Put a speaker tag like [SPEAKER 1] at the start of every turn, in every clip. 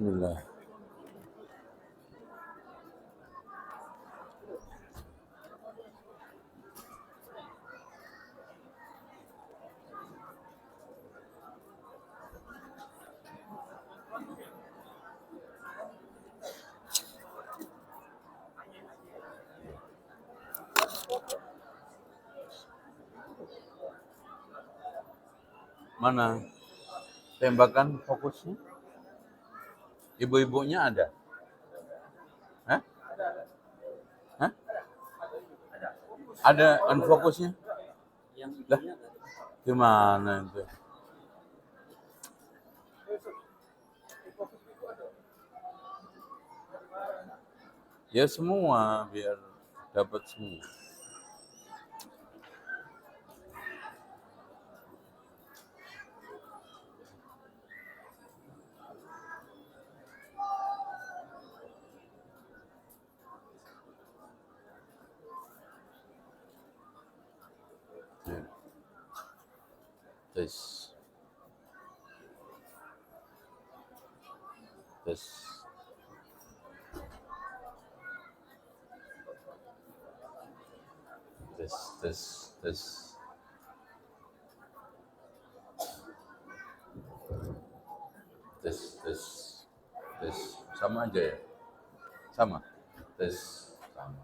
[SPEAKER 1] Bismillah. Mana tembakan fokusnya? Ibu-ibunya ada? Hah? Hah? Ada unfokusnya? Lah, gimana itu? Ya semua, biar dapat semua. Ya. Tes. Tes. Tes. Tes. Tes. Tes. Tes. Tes. Sama aja ya? Sama? Tes. Sama.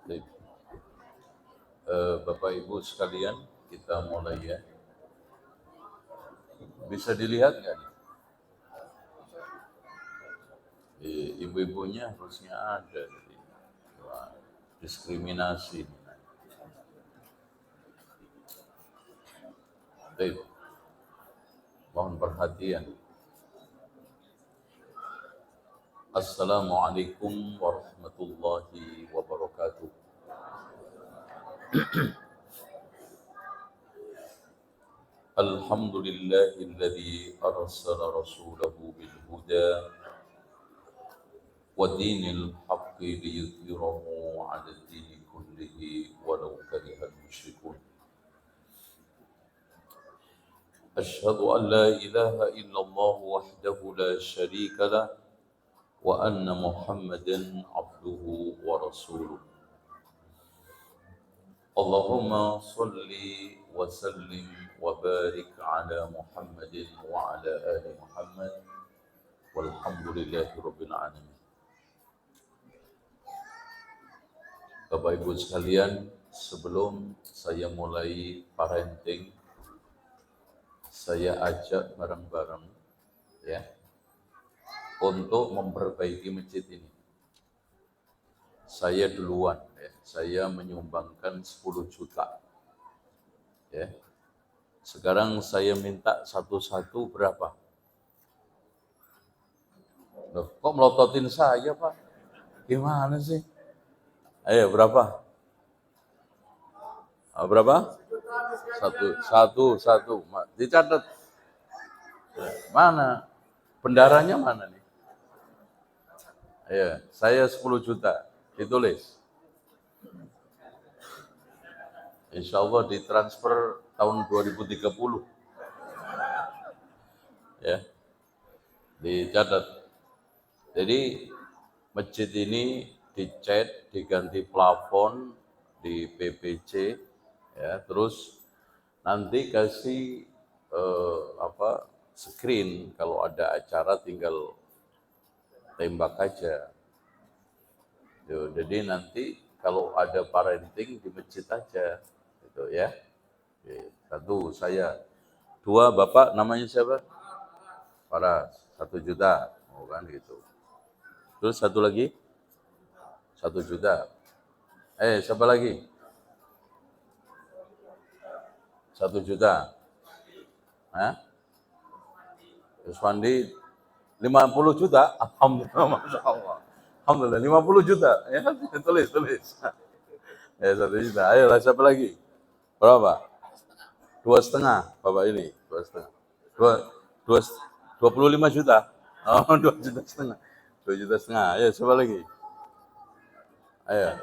[SPEAKER 1] Baik. Bapak Ibu sekalian, kita mulai ya. Bisa dilihat nggak nih? Ibu-ibunya harusnya ada. Wah, diskriminasi. Baik, mohon perhatian. Assalamualaikum warahmatullahi wabarakatuh. Alhamdulillahilladzi arsala rasulahu bil huda wa dinil haqqi liyudhhirahu 'ala ad-dini kullihi walau karihal musyrikun. Asyhadu an la ilaha illallah wahdahu la syarika lah wa anna Muhammadan abduhu wa rasuluh. Allahumma salli wa sallim wa barik ala Muhammadin wa ala ali Muhammad walhamdulillahi rabbil alamin. Bapak Ibu sekalian, sebelum saya mulai parenting, saya ajak bareng-bareng ya untuk memperbaiki masjid ini. Saya duluan ya, saya menyumbangkan 10 juta. Ya. Sekarang saya minta satu-satu berapa? Loh, kok melototin saya, Pak? Gimana sih? Ayo, berapa? Berapa? Satu. Dicatat. Mana? Bendaranya mana nih? Ayo, saya 10 juta. Ditulis. Insya Allah ditransfer tahun 2030. Ya, dicatat. Jadi masjid ini dicat, diganti plafon, di PPC, ya, terus nanti kasih screen, kalau ada acara tinggal tembak aja. Jadi nanti kalau ada parenting di masjid aja, gitu ya. Satu saya, dua Bapak namanya siapa? Paras, 1 juta, oh kan gitu. Terus satu lagi, 1 juta. Siapa lagi? 1 juta. Hah? Yuswandi 50 juta. Alhamdulillah, Masya Allah. Alhamdulillah, 50 juta. Ya, tulis. 1 juta. Ayolah, siapa lagi? Berapa? 2,5 Bapak ini. 2,5. 25 juta. Oh, 2,5 juta. 2,5 juta. Ayo, siapa lagi? Ayo.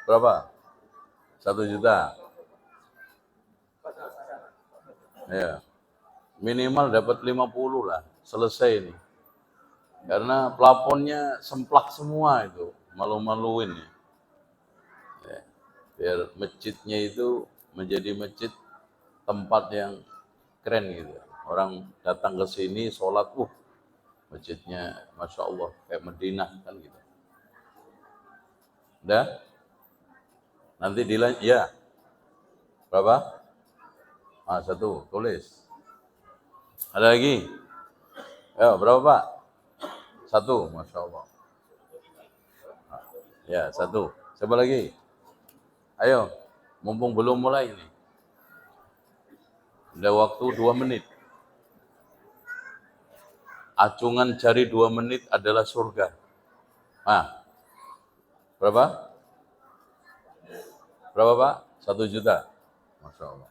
[SPEAKER 1] Berapa? 1 juta. Ayo. Minimal dapat 50 lah. Selesai ini. Karena plafonnya semplak semua itu, malu-maluin ya. Biar masjidnya itu menjadi masjid tempat yang keren gitu. Orang datang ke sini sholat, masjidnya Masya Allah kayak Madinah kan gitu. Udah? Nanti dilanjut, ya. Berapa? Satu, tulis. Ada lagi? Ya, berapa Pak? Satu, Masya Allah. Ya, satu. Siapa lagi? Ayo, mumpung belum mulai ini. Ada waktu 2 menit. Acungan jari 2 menit adalah surga. Berapa? Berapa Pak? 1 juta. Masya Allah.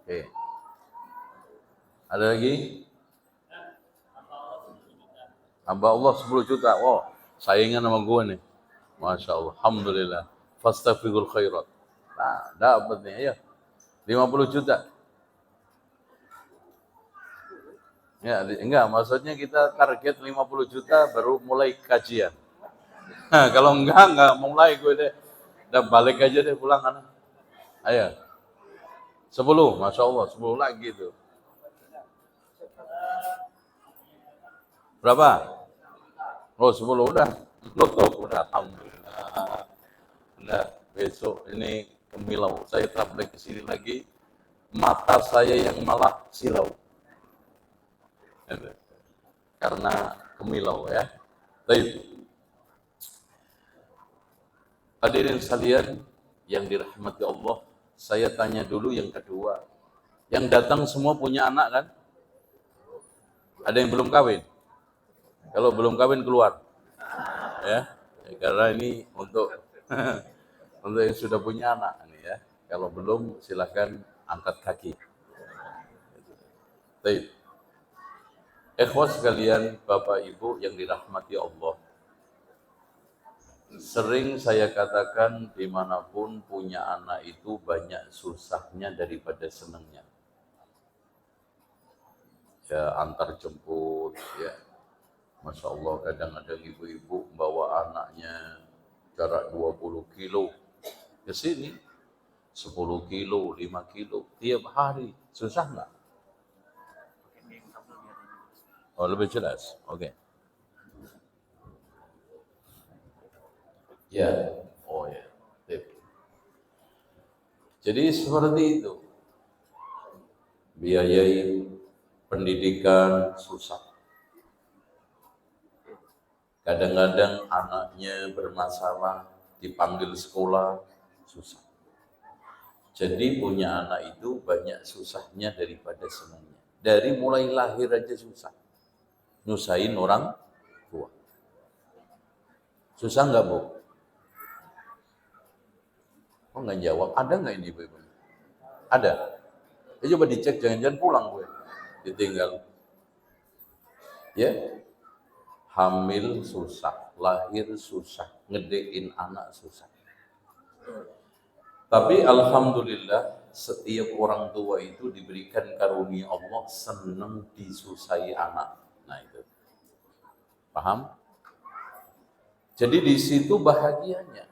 [SPEAKER 1] Oke. Ada lagi? Hamba Allah 10 juta. Wow, saingan sama gue nih. Masya Allah. Alhamdulillah. Fastaghfirul khairat. Nah, dapat nih. Ayo. 50 juta. Ya, enggak. Maksudnya kita target 50 juta baru mulai kajian. Nah, kalau enggak mulai gue deh. Udah balik aja deh pulang kan. Ayo. 10. Masya Allah. 10 lagi tuh. Berapa? 10 udah. Nutup udah. Alhamdulillah. Udah, besok ini kemilau. Saya tablik ke sini lagi, mata saya yang malah silau. Karena kemilau ya. Baik. Hadirin sekalian yang dirahmati Allah, saya tanya dulu yang kedua. Yang datang semua punya anak kan? Ada yang belum kawin? Kalau belum kawin keluar. Ya, karena ini untuk untuk yang sudah punya anak nih ya. Kalau belum silahkan angkat kaki. Baik. Ikhwas sekalian, Bapak Ibu yang dirahmati Allah. Sering saya katakan dimanapun punya anak itu banyak susahnya daripada senangnya. Ya antar jemput, ya. Masya Allah kadang-kadang ibu-ibu bawa anaknya jarak 20 kilo ke sini. 10 kilo, 5 kilo tiap hari. Susah nggak? Oh lebih jelas, oke. Ya, oh ya. Jadi seperti itu. Biayai pendidikan susah. Kadang-kadang anaknya bermasalah, dipanggil sekolah, susah. Jadi punya anak itu banyak susahnya daripada senangnya. Dari mulai lahir aja susah. Nyusahin orang tua. Susah nggak Bu? Oh nggak jawab. Ada nggak ini ibu-ibu? Ada. Ya, coba dicek, jangan-jangan pulang gue. Ditinggal. Ya, hamil susah, lahir susah, ngedein anak susah. Tapi alhamdulillah setiap orang tua itu diberikan karunia Allah senang disusahi anak. Nah itu. Paham? Jadi di situ bahagianya.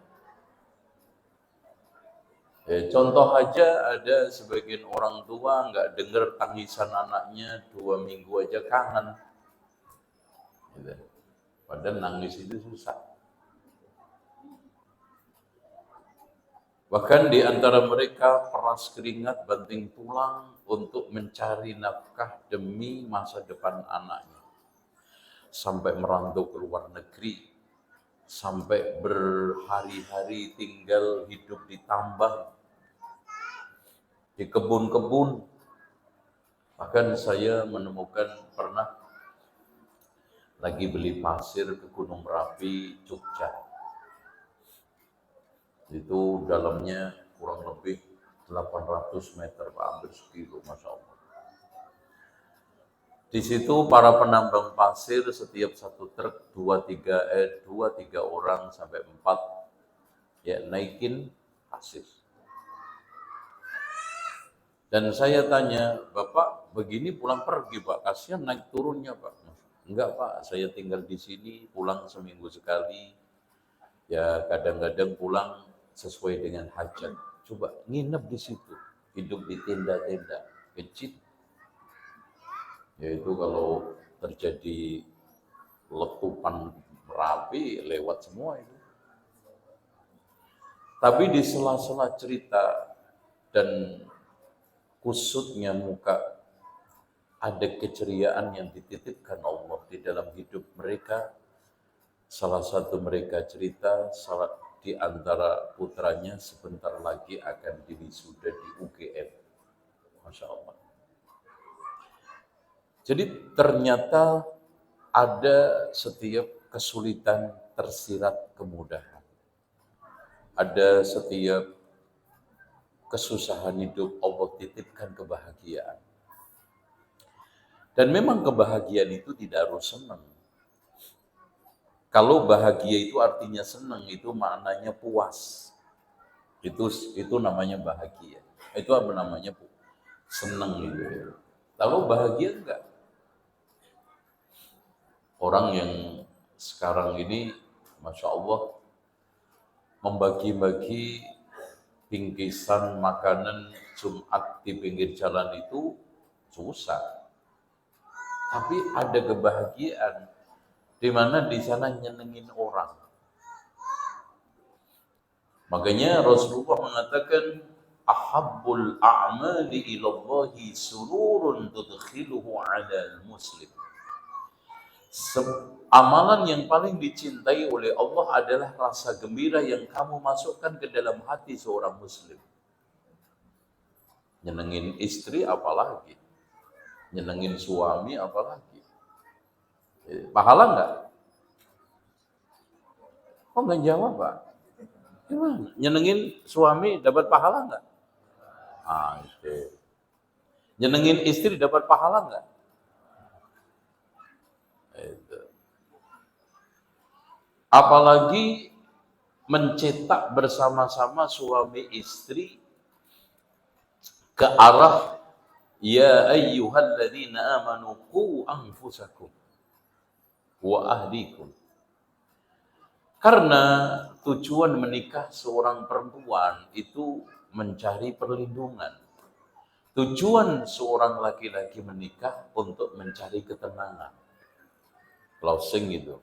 [SPEAKER 1] Contoh aja ada sebagian orang tua nggak dengar tangisan anaknya 2 minggu aja kangen. Gitu. Padahal nangis itu susah. Bahkan di antara mereka peras keringat banting tulang untuk mencari nafkah demi masa depan anaknya. Sampai merantau ke luar negeri, sampai berhari-hari tinggal hidup di tambang, di kebun-kebun. Bahkan saya menemukan pernah lagi beli pasir ke Gunung Merapi, Jogja. Itu dalamnya kurang lebih 800 meter, hampir sekilo, Masya Allah. Di situ para penambang pasir setiap satu truk 2-3 orang sampai 4 ya naikin pasir. Dan saya tanya, Bapak begini pulang pergi Pak, kasihan naik turunnya Pak. Enggak Pak, saya tinggal di sini, pulang seminggu sekali. Ya kadang-kadang pulang sesuai dengan hajat. Coba nginep di situ, hidup di tenda-tenda kecil. Yaitu kalau terjadi letupan Merapi lewat semua itu. Tapi di sela-sela cerita dan kusutnya muka, ada keceriaan yang dititipkan Allah di dalam hidup mereka. Salah satu mereka cerita, di antara putranya sebentar lagi akan diwisuda di UGM. Masya Allah. Jadi ternyata ada setiap kesulitan tersirat kemudahan. Ada setiap kesusahan hidup Allah titipkan kebahagiaan. Dan memang kebahagiaan itu tidak harus senang. Kalau bahagia itu artinya senang, itu maknanya puas. Itu namanya bahagia. Itu apa namanya? Senang gitu. Lalu bahagia enggak? Orang yang sekarang ini, Masya Allah, membagi-bagi bingkisan makanan Jumat di pinggir jalan itu susah. Tapi ada kebahagiaan di mana di sana nyenengin orang. Makanya Rasulullah mengatakan ahabbul a'mali ilallahi sururun tudkhiluhu 'alal muslim. Amalan yang paling dicintai oleh Allah adalah rasa gembira yang kamu masukkan ke dalam hati seorang muslim. Nyenengin istri apalagi, nyenengin suami apalagi. Pahala enggak? Kok enggak jawab, Pak? Gimana? Nyenengin suami dapat pahala enggak? Itu. Nyenengin istri dapat pahala enggak? Itu. Apalagi mencetak bersama-sama suami istri ke arah ya ayyuhalladzina amanu qu anfusakum wa ahlikum. Karena tujuan menikah seorang perempuan itu mencari perlindungan. Tujuan seorang laki-laki menikah untuk mencari ketenangan. Closing itu.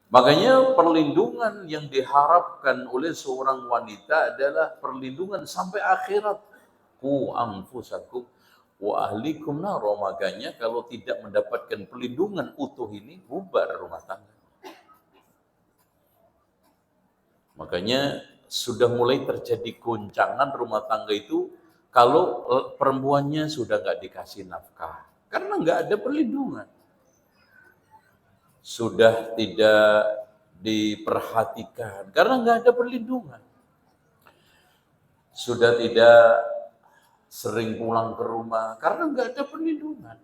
[SPEAKER 1] Makanya perlindungan yang diharapkan oleh seorang wanita adalah perlindungan sampai akhirat. Qu anfusakum wa ahlikum nar. Makanya kalau tidak mendapatkan perlindungan utuh ini, bubar rumah tangga. Makanya sudah mulai terjadi goncangan rumah tangga itu kalau perempuannya sudah nggak dikasih nafkah. Karena nggak ada perlindungan. Sudah tidak diperhatikan karena nggak ada perlindungan. Sudah tidak sering pulang ke rumah karena nggak ada perlindungan.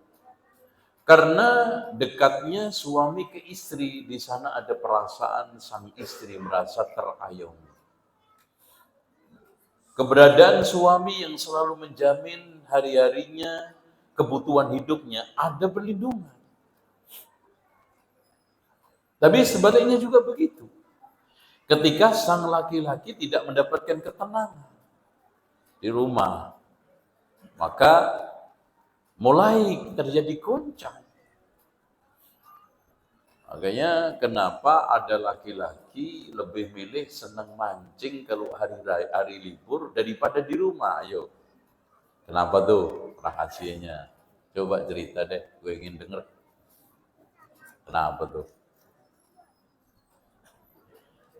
[SPEAKER 1] Karena dekatnya suami ke istri, di sana ada perasaan sang istri merasa terayomi. Keberadaan suami yang selalu menjamin hari-harinya kebutuhan hidupnya ada perlindungan. Tapi sebaliknya juga begitu. Ketika sang laki-laki tidak mendapatkan ketenangan di rumah, maka mulai terjadi goncang. Makanya kenapa ada laki-laki lebih milih senang mancing kalau hari libur daripada di rumah? Ayo. Kenapa tuh rahasianya? Coba cerita deh, gue ingin denger. Kenapa tuh?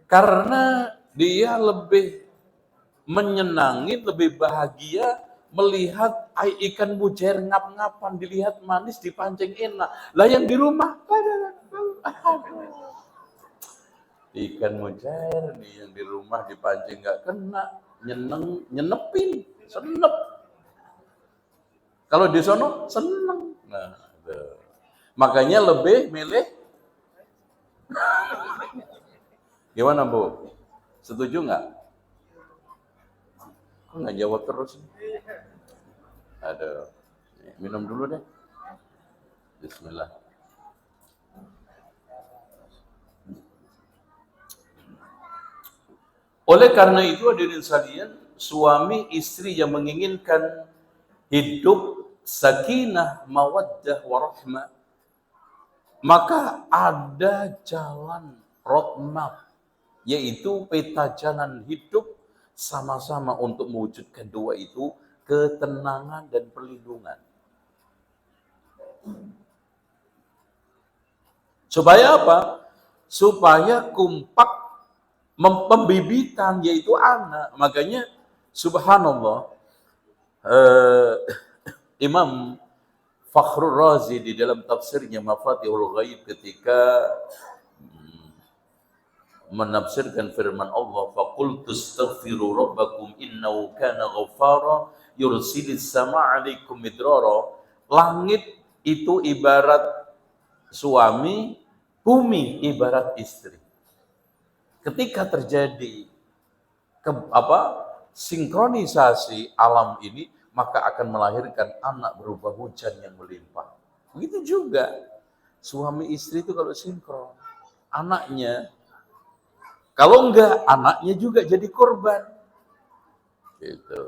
[SPEAKER 1] Karena dia lebih menyenangi, lebih bahagia melihat ikan mujair ngap-ngapan, dilihat manis, dipancing enak. Lah yang di rumah, ikan mujair nih yang di rumah dipancing nggak kena, nyenepin, senep. Kalau di sono seneng. Nah, makanya lebih milih. Gimana Bu? Setuju nggak? Nggak jawab terus. Ada, minum dulu deh. Bismillah. Oleh karena itu hadirin sekalian, suami istri yang menginginkan hidup sakinah, mawaddah, warahmah, maka ada jalan roadmap, yaitu peta jalan hidup sama-sama untuk mewujudkan dua itu, ketenangan dan perlindungan. Supaya apa? Supaya kompak pembibitan, yaitu anak. Makanya subhanallah, Imam Fakhrul Razi di dalam tafsirnya Mafatihul Ghaib ketika menafsirkan firman Allah, faqultu astaghfiru rabbakum innahu kana ghaffara yursilis sama 'alaikum midrara. Langit itu ibarat suami, bumi ibarat istri. Ketika terjadi sinkronisasi alam ini, maka akan melahirkan anak berupa hujan yang melimpah. Begitu juga suami istri itu kalau sinkron, anaknya, kalau enggak, anaknya juga jadi korban. Gitu.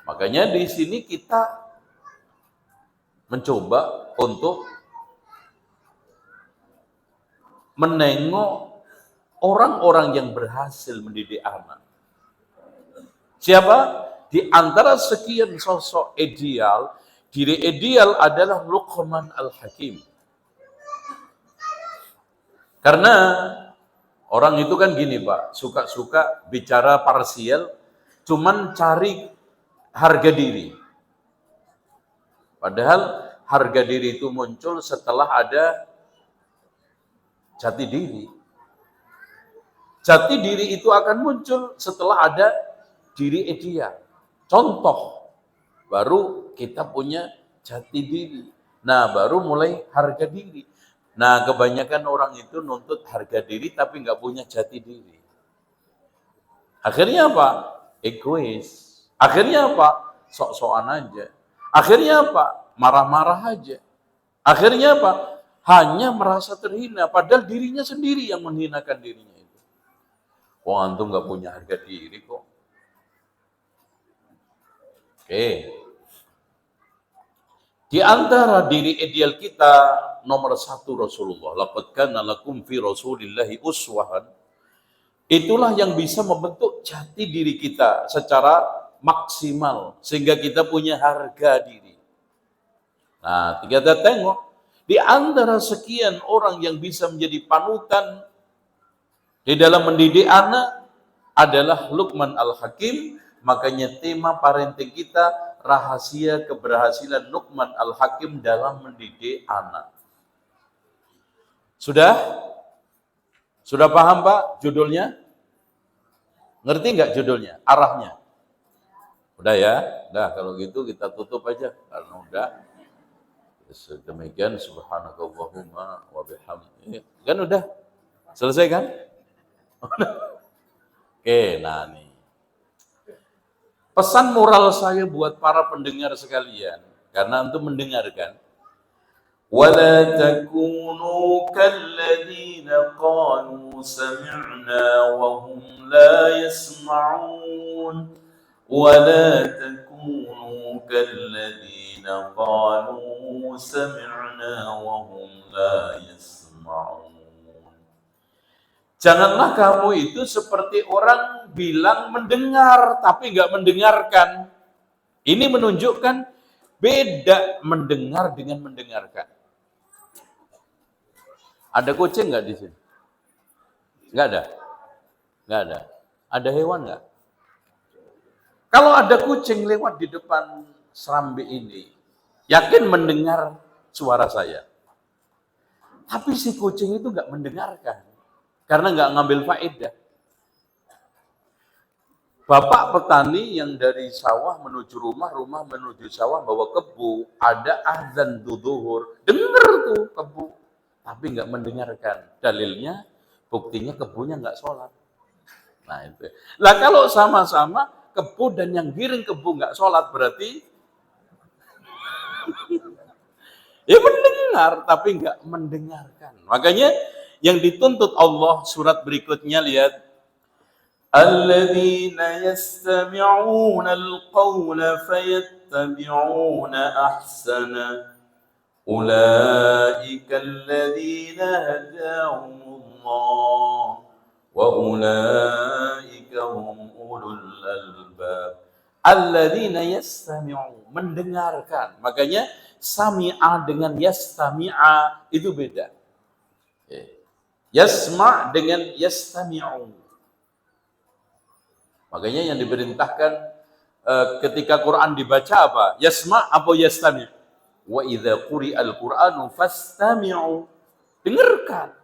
[SPEAKER 1] Makanya di sini kita mencoba untuk menengok orang-orang yang berhasil mendidik anak. Siapa? Di antara sekian sosok ideal, diri ideal adalah Luqman Al-Hakim. Karena orang itu kan gini Pak, suka-suka bicara parsial, cuman cari harga diri. Padahal harga diri itu muncul setelah ada jati diri. Jati diri itu akan muncul setelah ada diri ideal. Contoh, baru kita punya jati diri. Nah, baru mulai harga diri. Nah, kebanyakan orang itu nuntut harga diri tapi nggak punya jati diri. Akhirnya apa? Egois. Akhirnya apa? Sok-sokan aja. Akhirnya apa? Marah-marah aja. Akhirnya apa? Hanya merasa terhina, padahal dirinya sendiri yang menghinakan dirinya itu. Wah, antum nggak punya harga diri kok. Oke. Di antara diri ideal kita, nomor satu Rasulullah. Laqad kana lakum fi Rasulillahi uswah. Itulah yang bisa membentuk jati diri kita secara maksimal, sehingga kita punya harga diri. Nah, kita tengok, di antara sekian orang yang bisa menjadi panutan di dalam mendidik anak adalah Luqman Al-Hakim. Makanya tema parenting kita, rahasia keberhasilan Luqman Al-Hakim dalam mendidik anak. Sudah? Sudah paham Pak judulnya? Ngerti nggak judulnya? Arahnya? Udah ya? Udah, kalau gitu kita tutup aja. Karena udah. Demikian subhanakallahumma wa bihamdika. Kan udah? Selesai kan? Oke, nah nih. Pesan moral saya buat para pendengar sekalian, karena untuk mendengarkan. وَلَا تَكُونُوا كَالَّذِينَ قَالُوا سَمِعْنَا وَهُمْ لَا يَسْمَعُونَ وَلَا تَكُونُوا كَالَّذِينَ قَالُوا سَمِعْنَا وَهُمْ لَا يَسْمَعُونَ. Janganlah kamu itu seperti orang bilang mendengar, tapi nggak mendengarkan. Ini menunjukkan beda mendengar dengan mendengarkan. Ada kucing nggak di sini? Nggak ada? Nggak ada. Ada hewan nggak? Kalau ada kucing lewat di depan serambi ini, yakin mendengar suara saya. Tapi si kucing itu nggak mendengarkan. Karena nggak ngambil faedah. Bapak petani yang dari sawah menuju rumah, rumah menuju sawah, bawa kebu, ada azan zuhur, dengar tuh kebu, tapi nggak mendengarkan. Dalilnya, buktinya kebunya nggak sholat. Nah itu. Lah kalau sama-sama kebo dan yang giring kebo nggak sholat, berarti ya mendengar tapi nggak mendengarkan. Makanya yang dituntut Allah surat berikutnya, lihat, alladzina yastami'una al-qawla fayattabi'una ahsana ulaika alladzina hadahumullah wa ulaika hum ulul albab. Alladzina yastami'u, mendengarkan. Makanya sami'a dengan yastami'a itu beda. Yasma' dengan yastami'u. Makanya yang diperintahkan ketika Quran dibaca apa? Yasma' apa yastami'? Wa idza quri'al Qur'anu fastami'u. Dengarkan.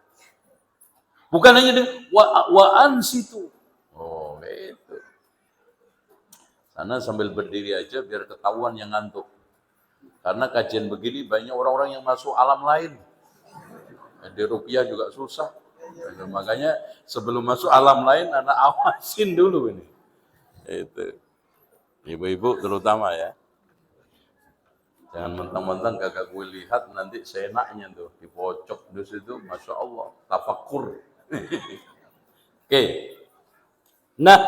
[SPEAKER 1] Bukan hanya wa ansitu. Oh, itu. Sana sambil berdiri aja biar ketahuan yang ngantuk. Karena kajian begini banyak orang-orang yang masuk alam lain. Di rupiah juga susah. Makanya sebelum masuk alam lain, anak awasin dulu ini. Itu. Ibu-ibu terutama ya. Jangan mentang-mentang kagak gue lihat nanti seenaknya tuh dipocok di situ, masya Allah, tafakur. Oke. Nah,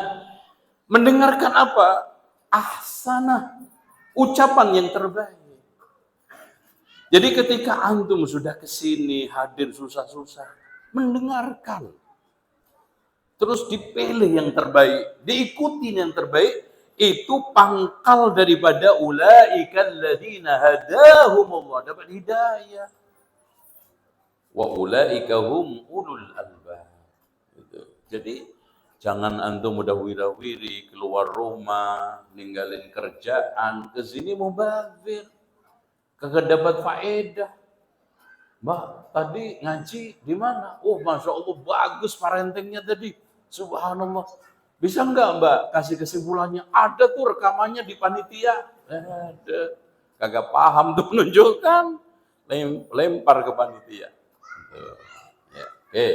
[SPEAKER 1] mendengarkan apa? Ahsanah, ucapan yang terbaik. Jadi ketika antum sudah kesini hadir susah-susah, mendengarkan. Terus dipilih yang terbaik, diikuti yang terbaik, itu pangkal daripada ulaikal ladzina hadahumullah, dapat hidayah. Wa ulaika hum ulul albab. Jadi jangan antum udah wira-wiri keluar rumah, ninggalin kerjaan, ke sini mubazir. Kagak dapat faedah. Mbak, tadi ngaji di mana? Oh, masya Allah bagus parentingnya tadi. Subhanallah. Bisa enggak Mbak kasih kesimpulannya? Ada tuh rekamannya di panitia. Ada. Kagak paham tuh menunjukkan. Lempar ke panitia. Ya.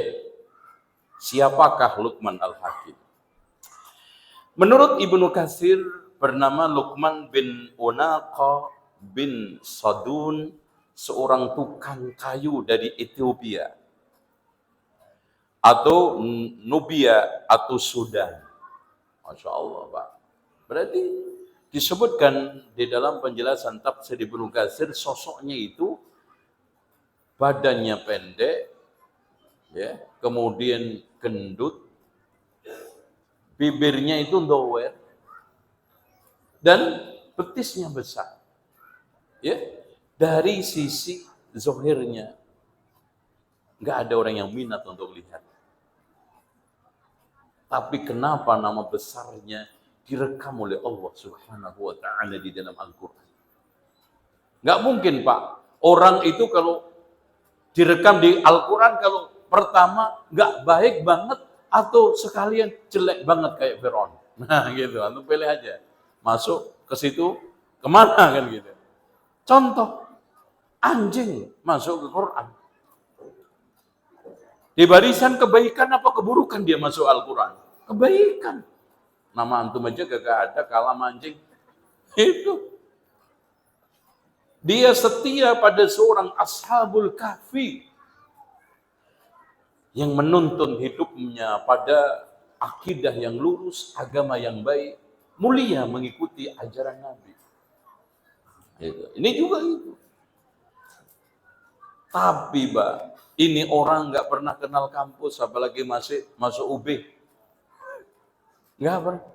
[SPEAKER 1] Siapakah Luqman Al-Hakim? Menurut Ibnu Katsir, bernama Luqman bin Unaqa bin Sadun, seorang tukang kayu dari Ethiopia atau Nubia atau Sudan. Masya Allah, Pak. Berarti disebutkan di dalam penjelasan tafsir Ibnu Katsir, sosoknya itu badannya pendek, ya, kemudian gendut, bibirnya itu dower, dan betisnya besar. Ya, dari sisi zohirnya nggak ada orang yang minat untuk lihat. Tapi kenapa nama besarnya direkam oleh Allah Subhanahu wa Ta'ala di dalam Al-Quran? Nggak mungkin, Pak. Orang itu kalau direkam di Al-Quran, kalau pertama nggak baik banget atau sekalian jelek banget kayak Firaun. Nah, gitu. Antum pilih aja. Masuk ke situ kemana kan gitu. Contoh, anjing masuk ke Quran. Di barisan kebaikan apa keburukan dia masuk Al-Quran? Kebaikan. Nama antum aja gak ada kalah anjing. Itu. Dia setia pada seorang Ashabul Kahfi yang menuntun hidupnya pada akidah yang lurus, agama yang baik, mulia mengikuti ajaran Nabi. Itu. Ini juga itu. Tapi, Mbak, ini orang nggak pernah kenal kampus, apalagi masuk UB. Nggak pernah.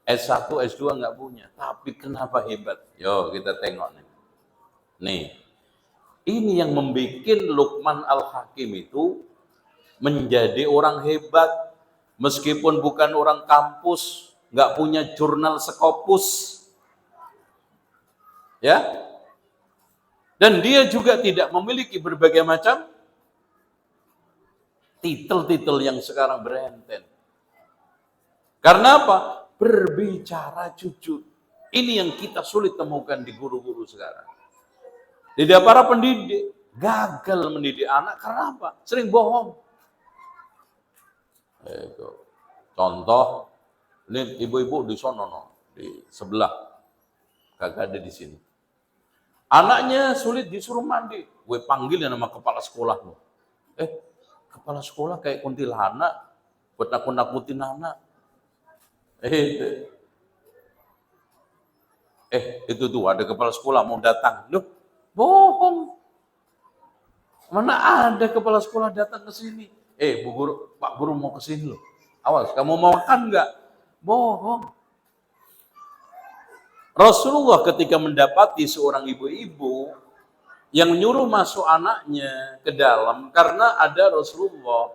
[SPEAKER 1] S1, S2 nggak punya. Tapi kenapa hebat? Yo, kita tengok nih. Nih, ini yang membuat Luqman Al-Hakim itu menjadi orang hebat. Meskipun bukan orang kampus, nggak punya jurnal Scopus. Ya, dan dia juga tidak memiliki berbagai macam titel-titel yang sekarang berenten. Karena apa? Berbicara jujur. Ini yang kita sulit temukan di guru-guru sekarang. Tidak, para pendidik gagal mendidik anak karena apa? Sering bohong. Itu. Contoh, ini ibu-ibu di sono, di sebelah, kagak ada di sini. Anaknya sulit disuruh mandi, gue panggil nama kepala sekolah lo. Kepala sekolah kayak kuntilanak, buat nakut-nakutin anak. Itu tuh ada kepala sekolah mau datang. Loh, bohong. Mana ada kepala sekolah datang ke sini? Bu guru, Pak guru mau ke sini loh. Awas, kamu mau makan nggak? Bohong. Rasulullah ketika mendapati seorang ibu-ibu yang nyuruh masuk anaknya ke dalam karena ada Rasulullah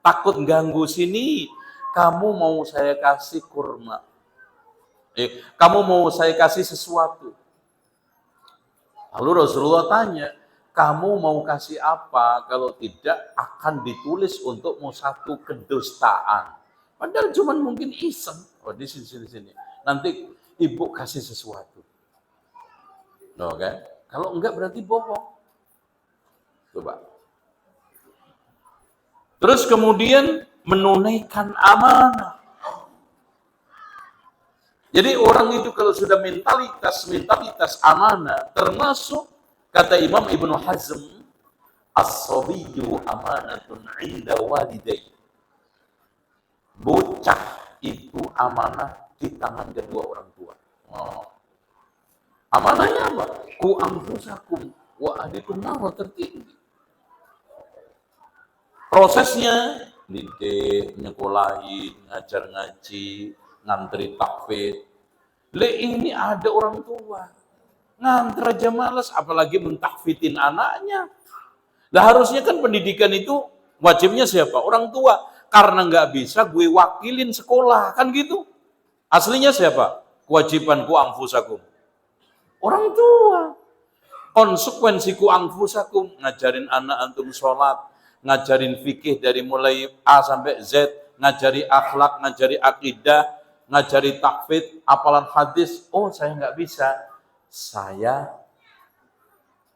[SPEAKER 1] takut ganggu sini, kamu mau saya kasih kurma. Kamu mau saya kasih sesuatu. Lalu Rasulullah tanya, kamu mau kasih apa? Kalau tidak akan ditulis untukmu satu kedustaan. Padahal cuma mungkin iseng. Di sini. Nanti ibu kasih sesuatu. Oke? Kalau enggak berarti bohong. Coba. Terus kemudian menunaikan amanah. Jadi orang itu kalau sudah mentalitas amanah, termasuk kata Imam Ibnu Hazm, as-sabiyyu amanatun 'inda walidayhi. Bocah itu amanah di tangan kedua orang tua. Amanahnya apa? Ku anfusakum wa ahlikum nar, tertinggi. Prosesnya didik, nyekolahin, ngajar ngaji, ngantri tahfidz. Ini ada orang tua ngantri aja malas, apalagi mentahfidin anaknya. Harusnya kan pendidikan itu wajibnya siapa? Orang tua. Karena nggak bisa, gue wakilin sekolah, kan gitu. Aslinya siapa? Kewajibanku anfusakum. Orang tua. Konsekuensiku anfusakum, ngajarin anak antum sholat, ngajarin fikih dari mulai A sampai Z, ngajari akhlak, ngajari akidah, ngajari tahfidz, hafalan hadis. Saya nggak bisa. Saya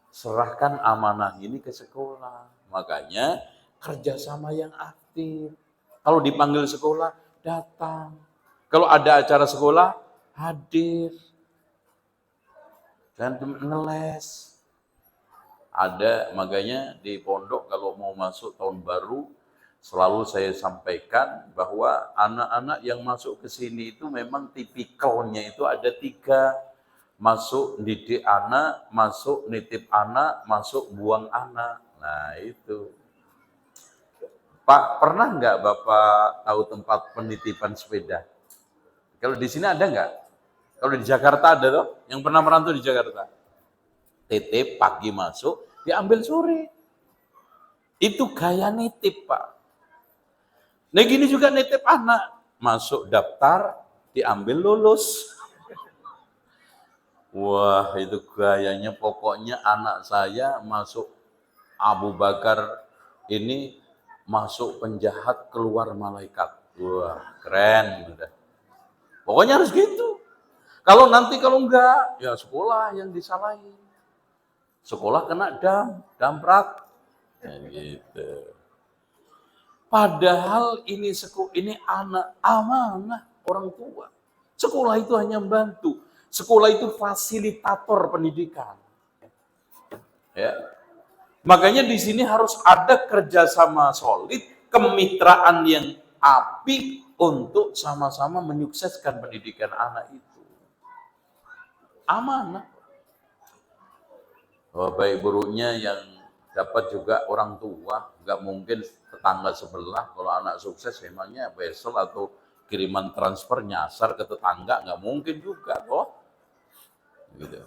[SPEAKER 1] serahkan amanah ini ke sekolah. Makanya kerjasama yang aktif. Kalau dipanggil sekolah, datang. Kalau ada acara sekolah, hadir. Jangan cuma ngeles. Makanya di pondok kalau mau masuk tahun baru, selalu saya sampaikan bahwa anak-anak yang masuk ke sini itu memang tipikalnya itu ada 3. Masuk didik anak, masuk nitip anak, masuk buang anak. Nah itu. Pak, pernah nggak Bapak tahu tempat penitipan sepeda? Kalau di sini ada nggak? Kalau di Jakarta ada loh, yang pernah merantau di Jakarta. Titip pagi masuk, diambil sore. Itu gaya nitip, Pak. Nah gini juga nitip anak. Masuk daftar, diambil lulus. Wah itu gayanya, pokoknya anak saya masuk Abu Bakar ini masuk penjahat keluar malaikat. Wah keren. Pokoknya harus gitu. Kalau enggak, ya sekolah yang disalahin. Sekolah kena damprat. Ya, gitu. Padahal ini anak amanah orang tua. Sekolah itu hanya membantu. Sekolah itu fasilitator pendidikan. Ya. Makanya di sini harus ada kerjasama solid, kemitraan yang apik untuk sama-sama menyukseskan pendidikan anak itu. Amanah. Baik buruknya yang dapat juga orang tua, nggak mungkin tetangga sebelah. Kalau anak sukses emangnya wesel atau kiriman transfer nyasar ke tetangga, nggak mungkin juga kok. Gitu.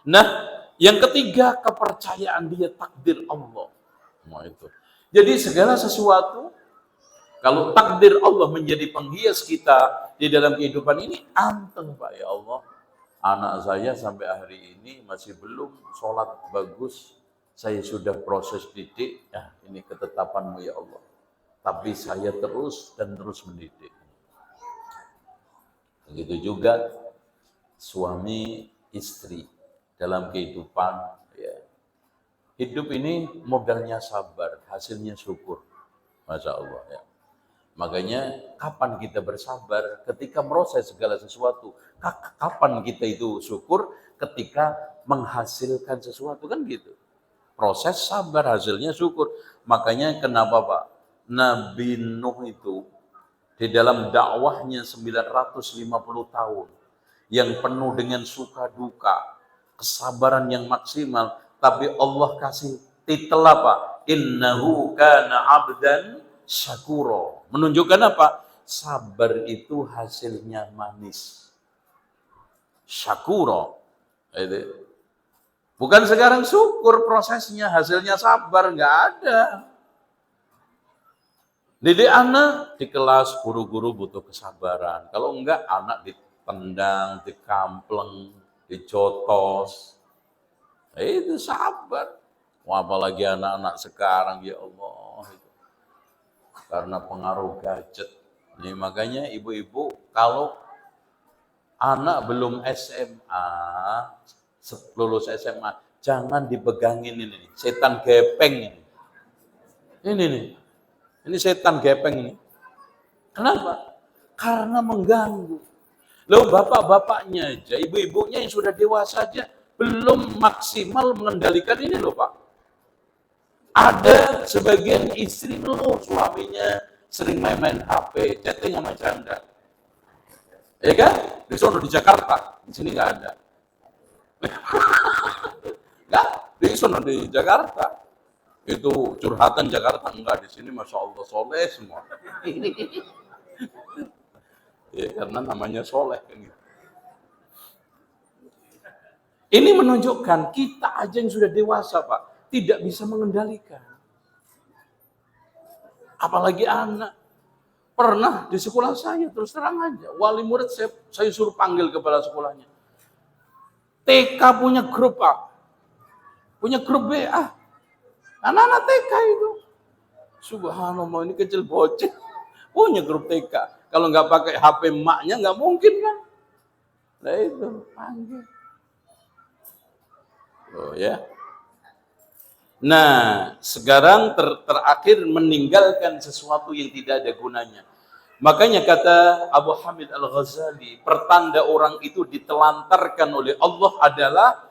[SPEAKER 1] Nah, yang ketiga, kepercayaan dia takdir Allah. Itu. Jadi segala sesuatu, kalau takdir Allah menjadi penghias kita di dalam kehidupan ini, anteng Pak ya Allah. Anak saya sampai hari ini masih belum sholat bagus. Saya sudah proses didik. Ini ketetapan-Mu ya Allah. Tapi saya terus mendidik. Begitu juga suami istri dalam kehidupan. Ya. Hidup ini modalnya sabar, hasilnya syukur. Masya Allah. Ya. Makanya kapan kita bersabar? Ketika proses segala sesuatu. Kapan kita itu syukur? Ketika menghasilkan sesuatu, kan gitu. Proses sabar, hasilnya syukur. Makanya kenapa Pak? Nabi Nuh itu di dalam dakwahnya 950 tahun yang penuh dengan suka duka, kesabaran yang maksimal, tapi Allah kasih titel apa? Innahu kana abdan syakuro. Menunjukkan apa? Sabar itu hasilnya manis. Syakuro. Itu. Bukan sekarang syukur prosesnya, hasilnya sabar, nggak ada. Didik anak di kelas, guru-guru butuh kesabaran. Kalau enggak, anak ditendang, dikampleng, dijotos. Itu sabar. Wah, apalagi anak-anak sekarang, ya Allah. Karena pengaruh gadget. Ini makanya ibu-ibu, kalau anak belum SMA, lulus SMA, jangan dipegangin ini. Setan gepeng ini. Ini nih. Ini setan gepeng ini. Kenapa? Karena mengganggu. Loh bapak-bapaknya aja, ibu-ibunya yang sudah dewasa aja belum maksimal mengendalikan ini loh Pak. Ada sebagian istri loh suaminya sering main-main HP, chatting sama janda. Ya kan? Di sono di Jakarta, di sini nggak ada. Nggak, di sono di Jakarta. Itu curhatan Jakarta, enggak, di sini Masya Allah soleh semua. Ya, karena namanya soleh kan gitu. Ini menunjukkan kita aja yang sudah dewasa Pak, tidak bisa mengendalikan. Apalagi anak. Pernah di sekolah saya, terus terang aja, wali murid saya suruh panggil kepala sekolahnya. TK punya grup Pak, punya grup WA. Anak-anak TK itu. Subhanallah, ini kecil bocil. Punya grup TK. Kalau nggak pakai HP emaknya nggak mungkin kan. Nah itu, panggil. Oh ya. Nah, sekarang terakhir meninggalkan sesuatu yang tidak ada gunanya. Makanya kata Abu Hamid Al-Ghazali, pertanda orang itu ditelantarkan oleh Allah adalah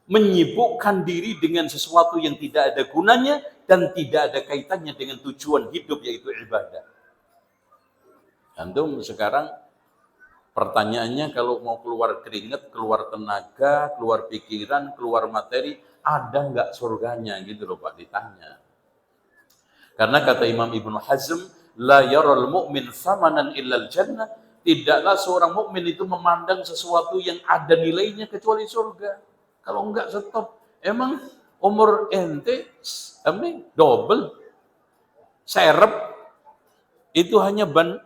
[SPEAKER 1] menyibukkan diri dengan sesuatu yang tidak ada gunanya dan tidak ada kaitannya dengan tujuan hidup, yaitu ibadah. Antum sekarang pertanyaannya, kalau mau keluar keringat, keluar tenaga, keluar pikiran, keluar materi, ada nggak surganya gitu loh Pak, ditanya. Karena kata Imam Ibnu Hazm, la yaral mu'min thamanan illal jannah, tidaklah seorang mukmin itu memandang sesuatu yang ada nilainya kecuali surga. Kalau enggak stop. Emang umur ente double serep itu hanya ban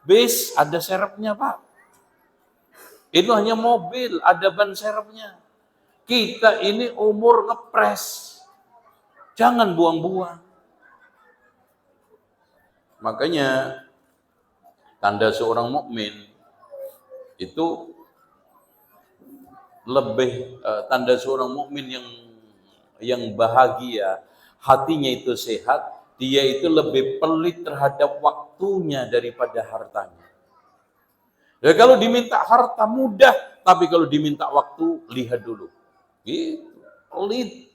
[SPEAKER 1] bis, ada serepnya Pak. Itu hanya mobil, ada ban serepnya. Kita ini umur ngepres. Jangan buang-buang. Makanya tanda seorang mukmin itu lebih tanda seorang mukmin yang bahagia, hatinya itu sehat, dia itu lebih pelit terhadap waktunya daripada hartanya. Ya kalau diminta harta mudah, tapi kalau diminta waktu lihat dulu. Gitu, pelit.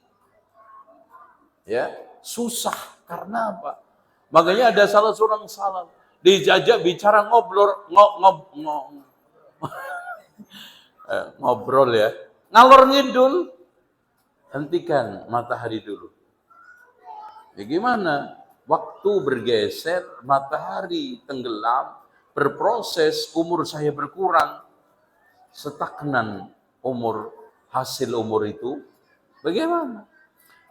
[SPEAKER 1] Ya, susah karena apa? Makanya ada salah seorang salaf dijajak bicara ngobrol ya, ngalor ngidul, hentikan matahari dulu. Ya gimana? Waktu bergeser, matahari tenggelam, berproses, umur saya berkurang, stagnan umur, hasil umur itu, bagaimana?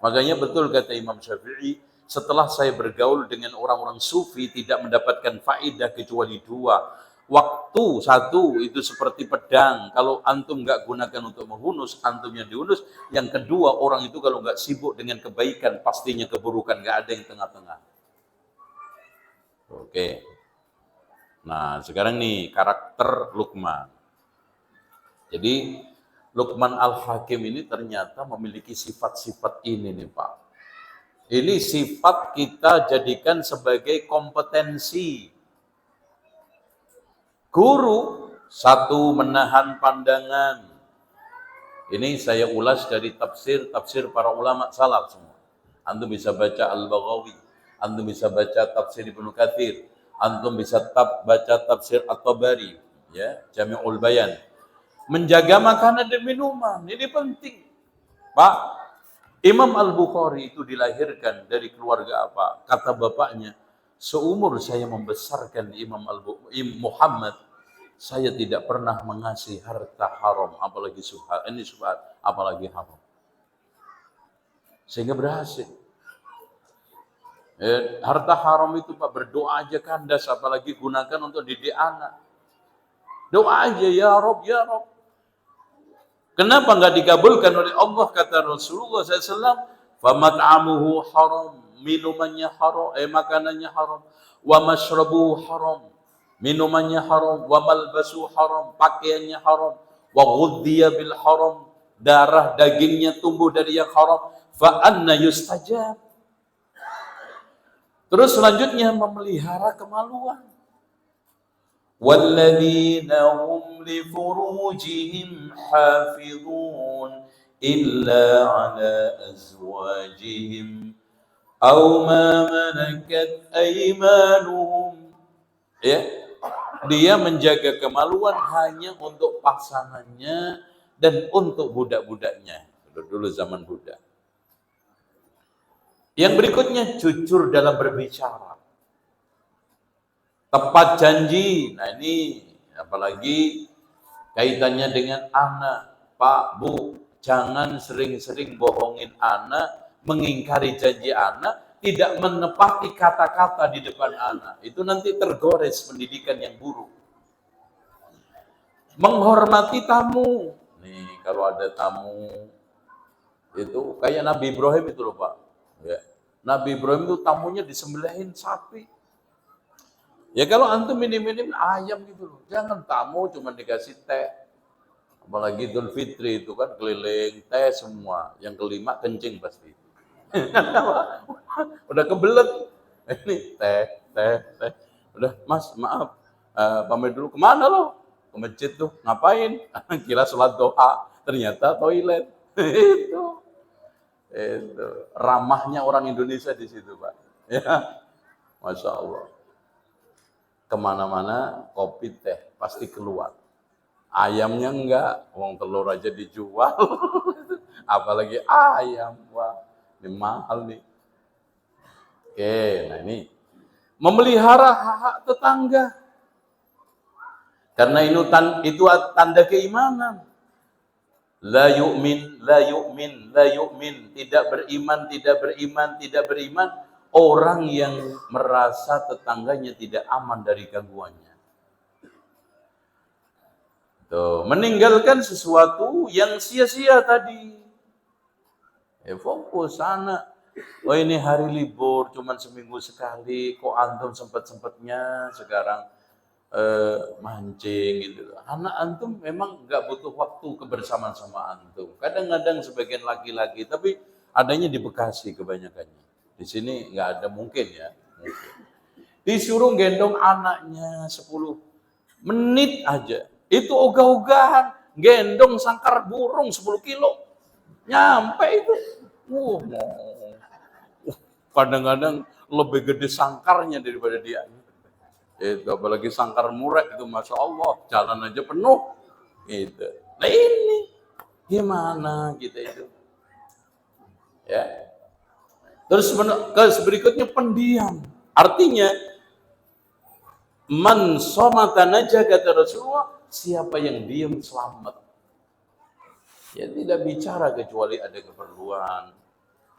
[SPEAKER 1] Makanya betul kata Imam Syafi'i, setelah saya bergaul dengan orang-orang sufi tidak mendapatkan faedah kecuali dua. Waktu satu itu seperti pedang, kalau antum nggak gunakan untuk menghunus, antum yang dihunus. Yang kedua, orang itu kalau nggak sibuk dengan kebaikan, pastinya keburukan, nggak ada yang tengah-tengah. Oke. Nah sekarang nih karakter Luqman. Jadi Luqman Al-Hakim ini ternyata memiliki sifat-sifat ini nih Pak. Ini sifat kita jadikan sebagai kompetensi. Guru, satu, menahan pandangan. Ini saya ulas dari tafsir para ulama salaf semua. Antum bisa baca Al-Baghawi, antum bisa baca tafsir Ibnu Katsir, antum bisa baca tafsir At-Tabari, ya, Jami'ul Bayan. Menjaga makanan dan minuman, ini penting. Pak, Imam Al-Bukhari itu dilahirkan dari keluarga apa? Kata bapaknya, seumur saya membesarkan Imam Muhammad, saya tidak pernah mengasih harta haram, apalagi subhat, apalagi haram. Sehingga berhasil. Harta haram itu Pak, berdoa aja kandas, apalagi gunakan untuk didik anak. Doa aja, ya Rob, ya Rob. Kenapa enggak dikabulkan oleh Allah? Kata Rasulullah SAW, famat'amuhu haram, minumannya haram, makanannya haram, wa mashrabuhu haram, minumannya haram, wa malbasu haram, pakaiannya haram, wa ghudhiya bil haram, darah dagingnya tumbuh dari yang haram, fa anna yustajab. Terus selanjutnya memelihara kemaluan. Walladzina hum li furujihim hafizun illa ala azwajihim aw ma malakat aymanuhum. Ya, dia menjaga kemaluan hanya untuk pasangannya dan untuk budak-budaknya. Dulu zaman budak. Yang berikutnya, jujur dalam berbicara. Tepat janji. Nah ini, apalagi kaitannya dengan anak. Pak, Bu, jangan sering-sering bohongin anak, mengingkari janji anak, tidak menepati kata-kata di depan anak. Itu nanti tergores pendidikan yang buruk. Menghormati tamu. Nih, kalau ada tamu, itu kayak Nabi Ibrahim itu loh Pak. Ya. Nabi Ibrahim itu tamunya disembelihin sapi. Ya kalau antum minim-minim ayam gitu loh. Jangan tamu cuma dikasih teh. Apalagi Idul Fitri itu kan keliling teh semua. Yang kelima kencing pasti. Udah kebelet. Ini teh. Udah Mas maaf. Pamit dulu. Kemana lo? Ke masjid tuh. Ngapain? Kira sholat doa. Ternyata toilet. Itu ramahnya orang Indonesia di situ Pak. Ya, Masya Allah. Kemana-mana kopi teh pasti keluar. Ayamnya enggak, uang telur aja dijual. Apalagi ayam, wah ini mahal nih. Oke, nah ini memelihara hak-hak tetangga. Karena itu tanda keimanan. La yu'min, tidak beriman, orang yang merasa tetangganya tidak aman dari gangguannya. Tuh, meninggalkan sesuatu yang sia-sia tadi. Fokus sana. Oh ini hari libur, cuman seminggu sekali, kok antum sempet-sempetnya sekarang mancing gitu. Anak antum memang nggak butuh waktu kebersamaan sama antum. Kadang-kadang sebagian laki-laki, tapi adanya di Bekasi kebanyakannya. Di sini nggak ada mungkin ya. Mungkin. Disuruh gendong anaknya 10 menit aja. Itu ogah-ogahan. Gendong sangkar burung 10 kilo. Nyampe itu. Kadang-kadang lebih gede sangkarnya daripada dia. Itu apalagi sangkar murek itu Masya Allah, jalan aja penuh. Gitu. Nah ini gimana kita itu? Ya. Terus berikutnya pendiam. Artinya man somata naja kata Rasulullah, siapa yang diam selamat. Ya tidak bicara kecuali ada keperluan,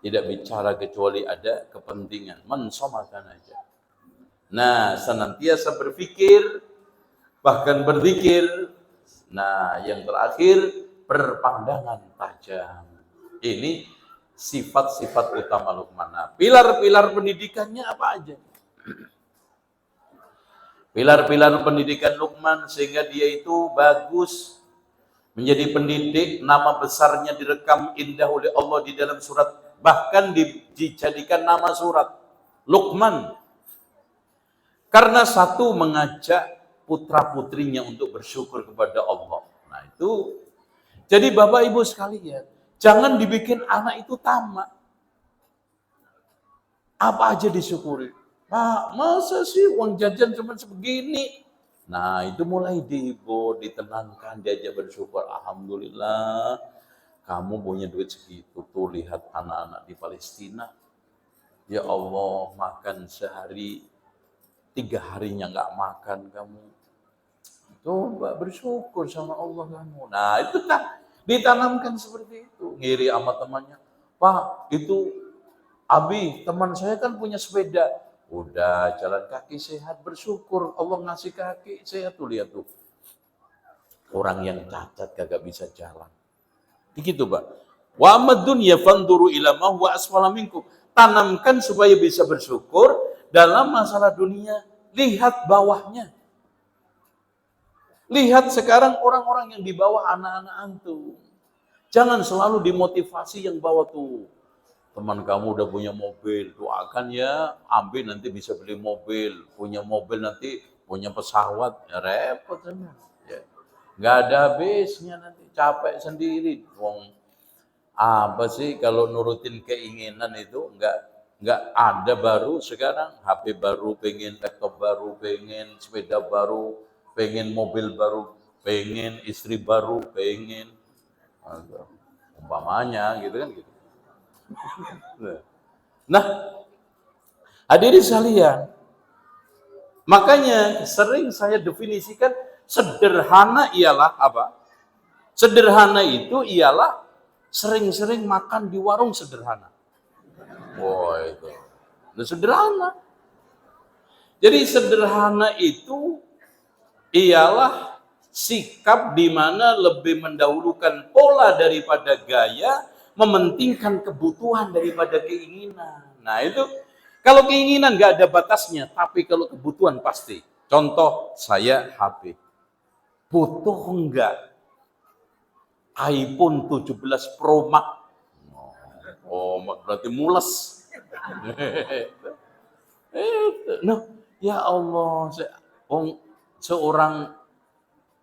[SPEAKER 1] tidak bicara kecuali ada kepentingan. Man somata naja. Nah, senantiasa berpikir, bahkan berzikir. Nah, yang terakhir, berpandangan tajam. Ini sifat-sifat utama Luqman. Nah, pilar-pilar pendidikannya apa aja? Pilar-pilar pendidikan Luqman sehingga dia itu bagus, menjadi pendidik, nama besarnya direkam indah oleh Allah di dalam surat, bahkan dijadikan nama surat Luqman. Karena satu mengajak putra-putrinya untuk bersyukur kepada Allah. Nah itu, jadi Bapak Ibu sekalian, jangan dibikin anak itu tamak. Apa aja disyukuri. Pak, masa sih uang jajan cuma sebegini? Nah itu mulai ditenangkan, diajak bersyukur. Alhamdulillah, kamu punya duit segitu. Tuh lihat anak-anak di Palestina. Ya Allah, makan sehari, 3 harinya nggak makan kamu. Coba bersyukur sama Allah kamu. Nah itu kan ditanamkan seperti itu. Ngiri sama temannya. Pak, itu Abi, teman saya kan punya sepeda. Udah jalan kaki sehat, bersyukur. Allah ngasih kaki sehat tuh, lihat tuh. Orang yang cacat kagak bisa jalan. Begitu, Pak. Wa amad dunya fanduru ila ma huwa asfala minkum. Tanamkan supaya bisa bersyukur dalam masalah dunia. Lihat bawahnya. Lihat sekarang orang-orang yang di bawah anak-anak antum. Jangan selalu dimotivasi yang bawah tuh. Teman kamu udah punya mobil, doakan ya, ambil nanti bisa beli mobil. Punya mobil nanti punya pesawat, ya repot sama. Ya. Nggak ada habisnya nanti, capek sendiri. Wong apa sih kalau nurutin keinginan itu nggak ada baru sekarang. HP baru pengen, laptop baru pengen, sepeda baru pengen, mobil baru pengen, istri baru pengen. Umpamanya gitu kan gitu. Nah, hadirin sekalian, makanya sering saya definisikan sederhana ialah apa? Sederhana itu ialah sering-sering makan di warung sederhana. Wah itu, sederhana. Jadi sederhana itu ialah sikap di mana lebih mendahulukan pola daripada gaya, mementingkan kebutuhan daripada keinginan. Nah itu, kalau keinginan nggak ada batasnya, tapi kalau kebutuhan pasti. Contoh, saya HP. Butuh enggak iPhone 17 Pro Max? Oh, berarti mules. Nah, ya Allah, seorang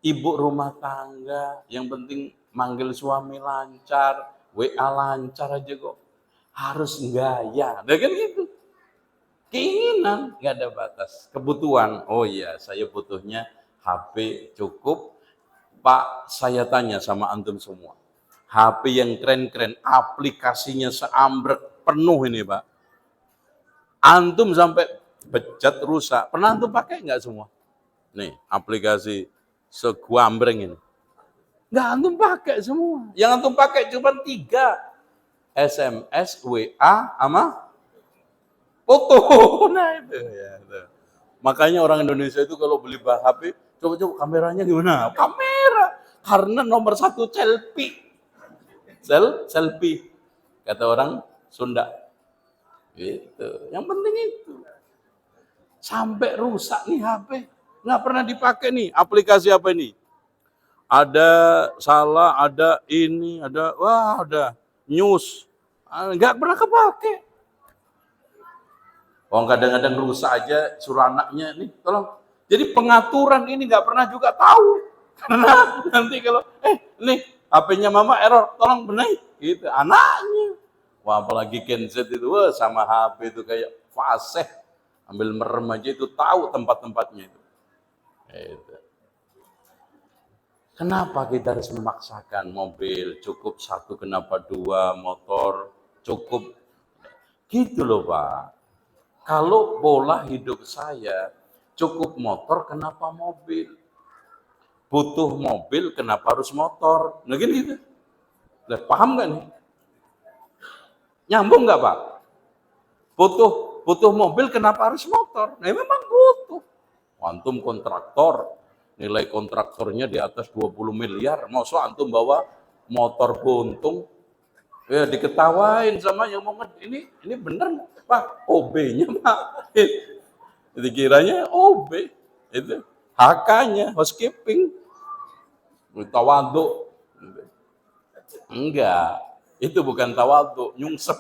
[SPEAKER 1] ibu rumah tangga, yang penting manggil suami lancar, WA lancar aja kok. Harus gaya, nah kan gitu. Keinginan nggak ada batas. Kebutuhan, oh iya saya butuhnya HP cukup. Pak, saya tanya sama antum semua. HP yang keren-keren, aplikasinya seambrek penuh ini Pak. Antum sampai bejat rusak. Pernah antum pakai nggak semua? Nih, aplikasi seguambreng ini. Nggak antum pakai semua. Yang antum pakai cuma 3. SMS, WA, sama foto. Nah itu. Ya, itu. Makanya orang Indonesia itu kalau beli HP, coba-coba kameranya gimana? Kamera. Karena nomor 1 selfie. Selfie. Kata orang Sunda. Gitu. Yang penting itu. Sampai rusak nih HP. Nggak pernah dipakai nih. Aplikasi apa ini? Ada salah, ada ini, ada news. Nggak pernah kepake. Oh, kadang-kadang rusak aja, suruh anaknya nih, tolong. Jadi pengaturan ini nggak pernah juga tahu. Karena nanti kalau, nih HP-nya mama error, tolong benahi. Gitu, anaknya. Wah, apalagi Gen Z itu, sama HP itu kayak fasih. Ambil merem aja itu tahu tempat-tempatnya itu. Gitu. Kenapa kita harus memaksakan mobil? Cukup 1, kenapa 2, motor, cukup. Gitu loh Pak. Kalau pola hidup saya, cukup motor, kenapa mobil? Butuh mobil, kenapa harus motor? Nah gitu. Nah, paham nggak nih? Nyambung nggak Pak? Butuh mobil, kenapa harus motor? Nah memang butuh. Antum kontraktor, nilai kontraktornya di atas 20 miliar. Masa antum bawa motor buntung? Ya diketawain sama yang mau ini bener Pak, OB-nya Pak. Dikiranya OB, itu HK-nya housekeeping. Tawaduk. Enggak, itu bukan tawaduk, nyungsep.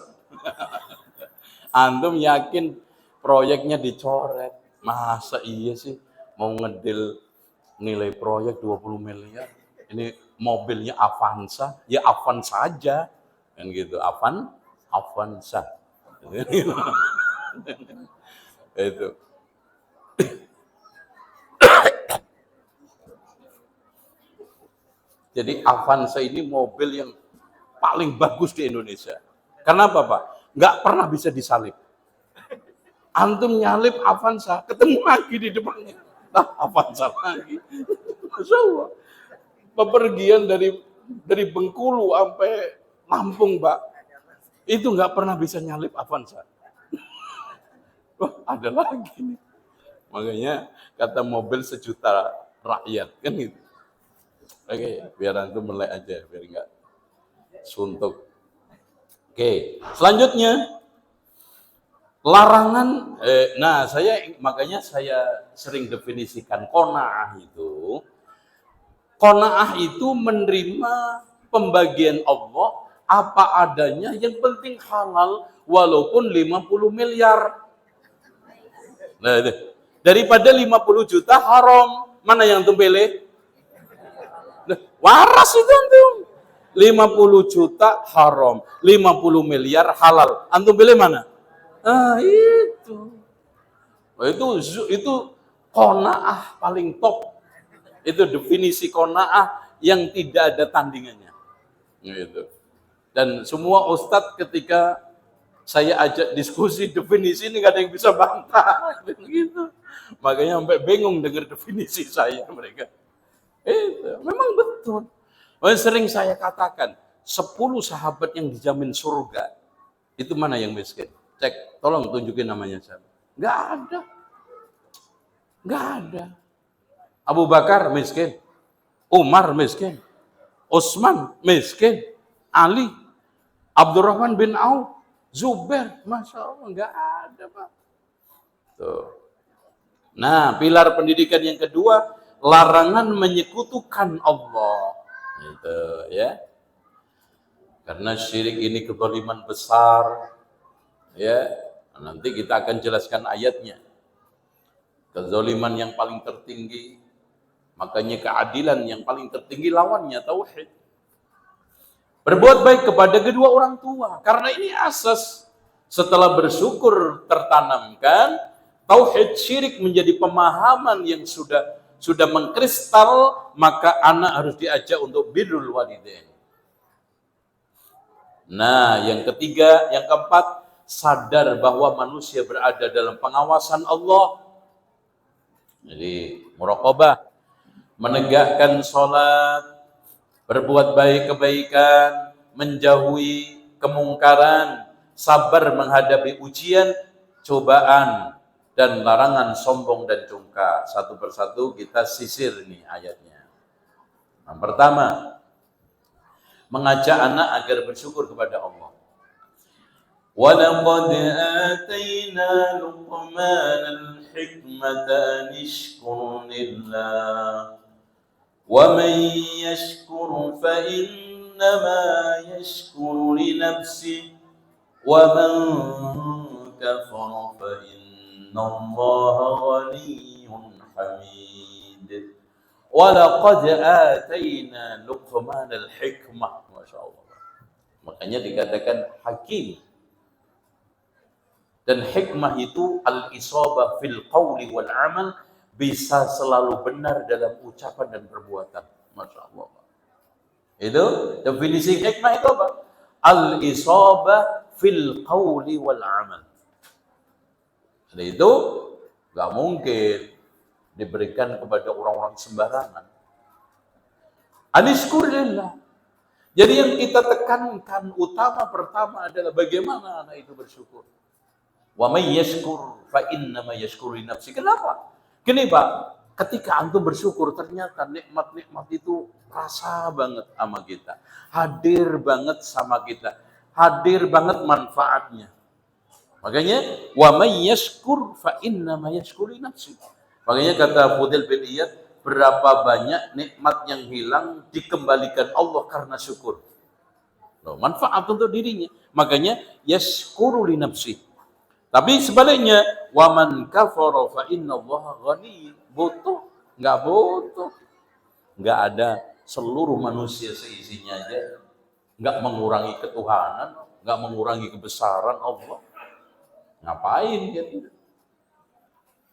[SPEAKER 1] Antum yakin proyeknya dicoret? Masa iya sih mau ngedil nilai proyek 20 miliar. Ini mobilnya Avanza, ya Avanza aja. Kan gitu, Avanza. Itu. Jadi Avanza ini mobil yang paling bagus di Indonesia. Kenapa Pak? Nggak pernah bisa disalip. Antum nyalip Avanza, ketemu lagi di depannya. Nah, Avanza lagi. Masya Allah. Pepergian dari Bengkulu sampai Lampung, Pak. Itu nggak pernah bisa nyalip Avanza. Wah, ada lagi nih. Makanya kata mobil sejuta rakyat, kan gitu. Oke, biar antum melek aja, biar nggak suntuk. Oke, selanjutnya larangan. Nah, makanya saya sering definisikan qanaah itu. Qanaah itu menerima pembagian Allah apa adanya, yang penting halal walaupun 50 miliar. Nah, daripada 50 juta haram, mana yang antum pilih? Waras itu antum. 50 juta haram, 50 miliar halal. Antum pilih mana? Itu. Itu qanaah paling top. Itu definisi qanaah yang tidak ada tandingannya. Gitu. Dan semua ustadz ketika saya ajak diskusi definisi ini gak ada yang bisa bantah. Gitu. Makanya sampai bingung dengar definisi saya mereka. Itu memang betul. Sering saya katakan 10 sahabat yang dijamin surga. Itu mana yang miskin? Cek, tolong tunjukin namanya siapa. Nggak ada. Nggak ada. Abu Bakar miskin. Umar miskin. Utsman miskin. Ali. Abdurrahman bin Auf. Zubair. Masya Allah, nggak ada, Pak. Tuh. Nah, pilar pendidikan yang kedua, larangan menyekutukan Allah. Gitu, ya. Karena syirik ini kezaliman besar. Ya, nanti kita akan jelaskan ayatnya. Kezaliman yang paling tertinggi, makanya keadilan yang paling tertinggi lawannya tauhid. Berbuat baik kepada kedua orang tua, karena ini asas. Setelah bersyukur tertanamkan, tauhid syirik menjadi pemahaman yang sudah mengkristal, maka anak harus diajak untuk birrul walidain. Nah, yang ketiga, yang keempat, sadar bahwa manusia berada dalam pengawasan Allah. Jadi, muraqabah, menegakkan sholat, berbuat baik kebaikan, menjauhi kemungkaran, sabar menghadapi ujian, cobaan, dan larangan sombong dan congkak. Satu persatu kita sisir nih ayatnya. Yang pertama, mengajak anak agar bersyukur kepada Allah. وَلَقَدْ آتَيْنَا لُقْمَانَ الْحِكْمَةَ أَنِ اشْكُرْ لِلَّهِ وَمَنْ يَشْكُرْ فَإِنَّمَا يَشْكُرُ لِنَفْسِهِ وَمَنْ كَفَرَ فَإِنَّ اللَّهَ غَنِيٌّ حَمِيدٌ وَلَقَدْ آتَيْنَا لُقْمَانَ الْحِكْمَةَ. Masya Allah. Makanya dikatakan hakim. Dan hikmah itu al-isabah fil qawli wal amal, bisa selalu benar dalam ucapan dan perbuatan. Masya Allah. Itu definisi hikmah itu apa? Al-isabah fil qawli wal amal. Jadi itu gak mungkin diberikan kepada orang-orang sembarangan. Anishkurillah. Jadi yang kita tekankan pertama adalah bagaimana anak itu bersyukur. Wa may yashkur fa innama yashkuru li nafsi. Kenapa? Gini Pak, ketika antum bersyukur ternyata nikmat-nikmat itu rasa banget sama kita. Hadir banget sama kita. Hadir banget manfaatnya. Makanya wa may yashkur fa innama yashkuru li nafsi. Makanya kata Fudail bin Iyad, berapa banyak nikmat yang hilang dikembalikan Allah karena syukur. Loh, manfaat untuk dirinya. Makanya yashkuru li nafsi. Tapi sebaliknya, waman kafara fa innallaha ghani, butuh, Nggak butuh. Nggak ada, seluruh manusia seisinya aja. Nggak mengurangi ketuhanan, nggak mengurangi kebesaran Allah. Ngapain gitu?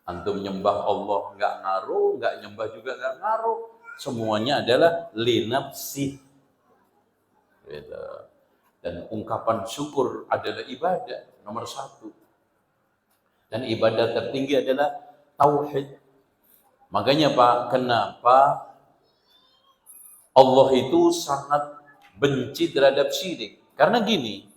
[SPEAKER 1] Antum nyembah Allah nggak ngaruh, nggak nyembah juga nggak ngaruh. Semuanya adalah linafsi. Gitu. Dan ungkapan syukur adalah ibadah nomor satu. Dan ibadah tertinggi adalah tauhid. Makanya Pak, kenapa Allah itu sangat benci terhadap syirik? Karena gini,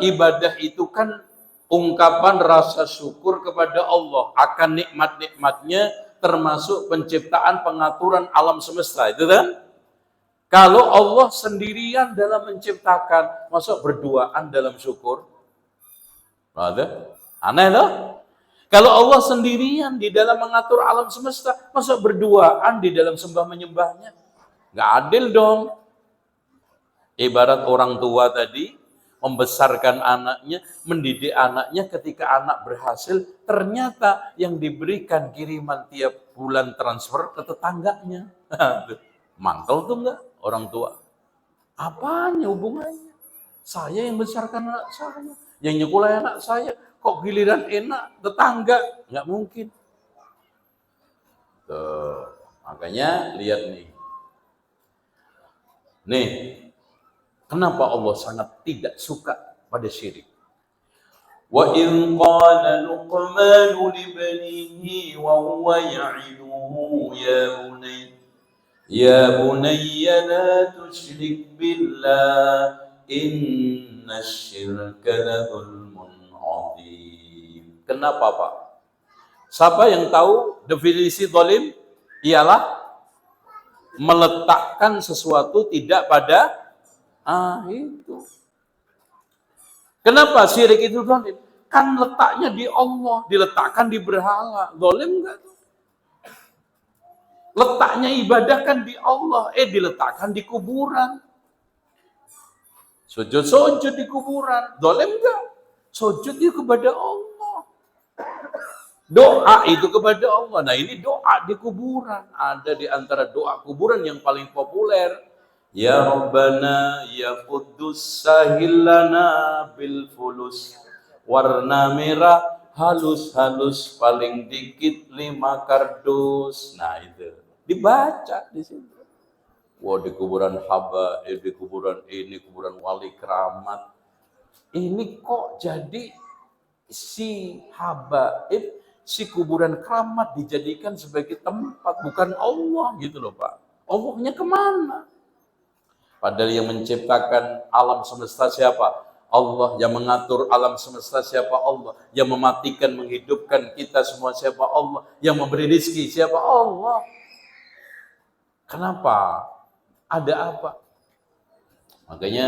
[SPEAKER 1] ibadah itu kan ungkapan rasa syukur kepada Allah akan nikmat-nikmatnya, termasuk penciptaan pengaturan alam semesta, itu kan? Kalau Allah sendirian dalam menciptakan, masuk berduaan dalam syukur? Ada? Aneh loh. Kalau Allah sendirian di dalam mengatur alam semesta, masa berduaan di dalam sembah menyembahnya? Nggak adil dong. Ibarat orang tua tadi membesarkan anaknya, mendidik anaknya, ketika anak berhasil, ternyata yang diberikan kiriman tiap bulan transfer ke tetangganya. Mantel tuh enggak orang tua. Apanya hubungannya? Saya yang besarkan anak saya, yang nyekolah anak saya, kok giliran enak tetangga? Nggak mungkin. Tuh, makanya lihat nih. Nih, kenapa Allah sangat tidak suka pada syirik? Wa in qala Luqman li banihi wa huwa ya'iduhu ya bunayya la tusyrik billah inna syirka la zulmun azim. Kenapa Pak? Siapa yang tahu definisi zalim? Ialah meletakkan sesuatu tidak pada itu. Kenapa syirik itu zalim? Kan letaknya di Allah, diletakkan di berhala. Zalim enggak tuh? Letaknya ibadah kan di Allah, diletakkan di kuburan. Sujud di kuburan, zalim enggak? Sujudnya kepada Allah. Doa itu kepada Allah. Nah ini doa di kuburan. Ada di antara doa kuburan yang paling populer. Ya Rabbana ya Quddus sahillana bil fulus. Warna merah halus-halus paling dikit 5 kardus. Nah itu dibaca di situ. Wah di kuburan haba, di kuburan ini, kuburan wali keramat. Ini kok jadi si habaib, si kuburan keramat dijadikan sebagai tempat, bukan Allah gitu loh Pak. Allahnya kemana? Padahal yang menciptakan alam semesta siapa? Allah. Yang mengatur alam semesta siapa? Allah. Yang mematikan, menghidupkan kita semua siapa? Allah. Yang memberi rezeki siapa? Allah. Kenapa? Ada apa? Makanya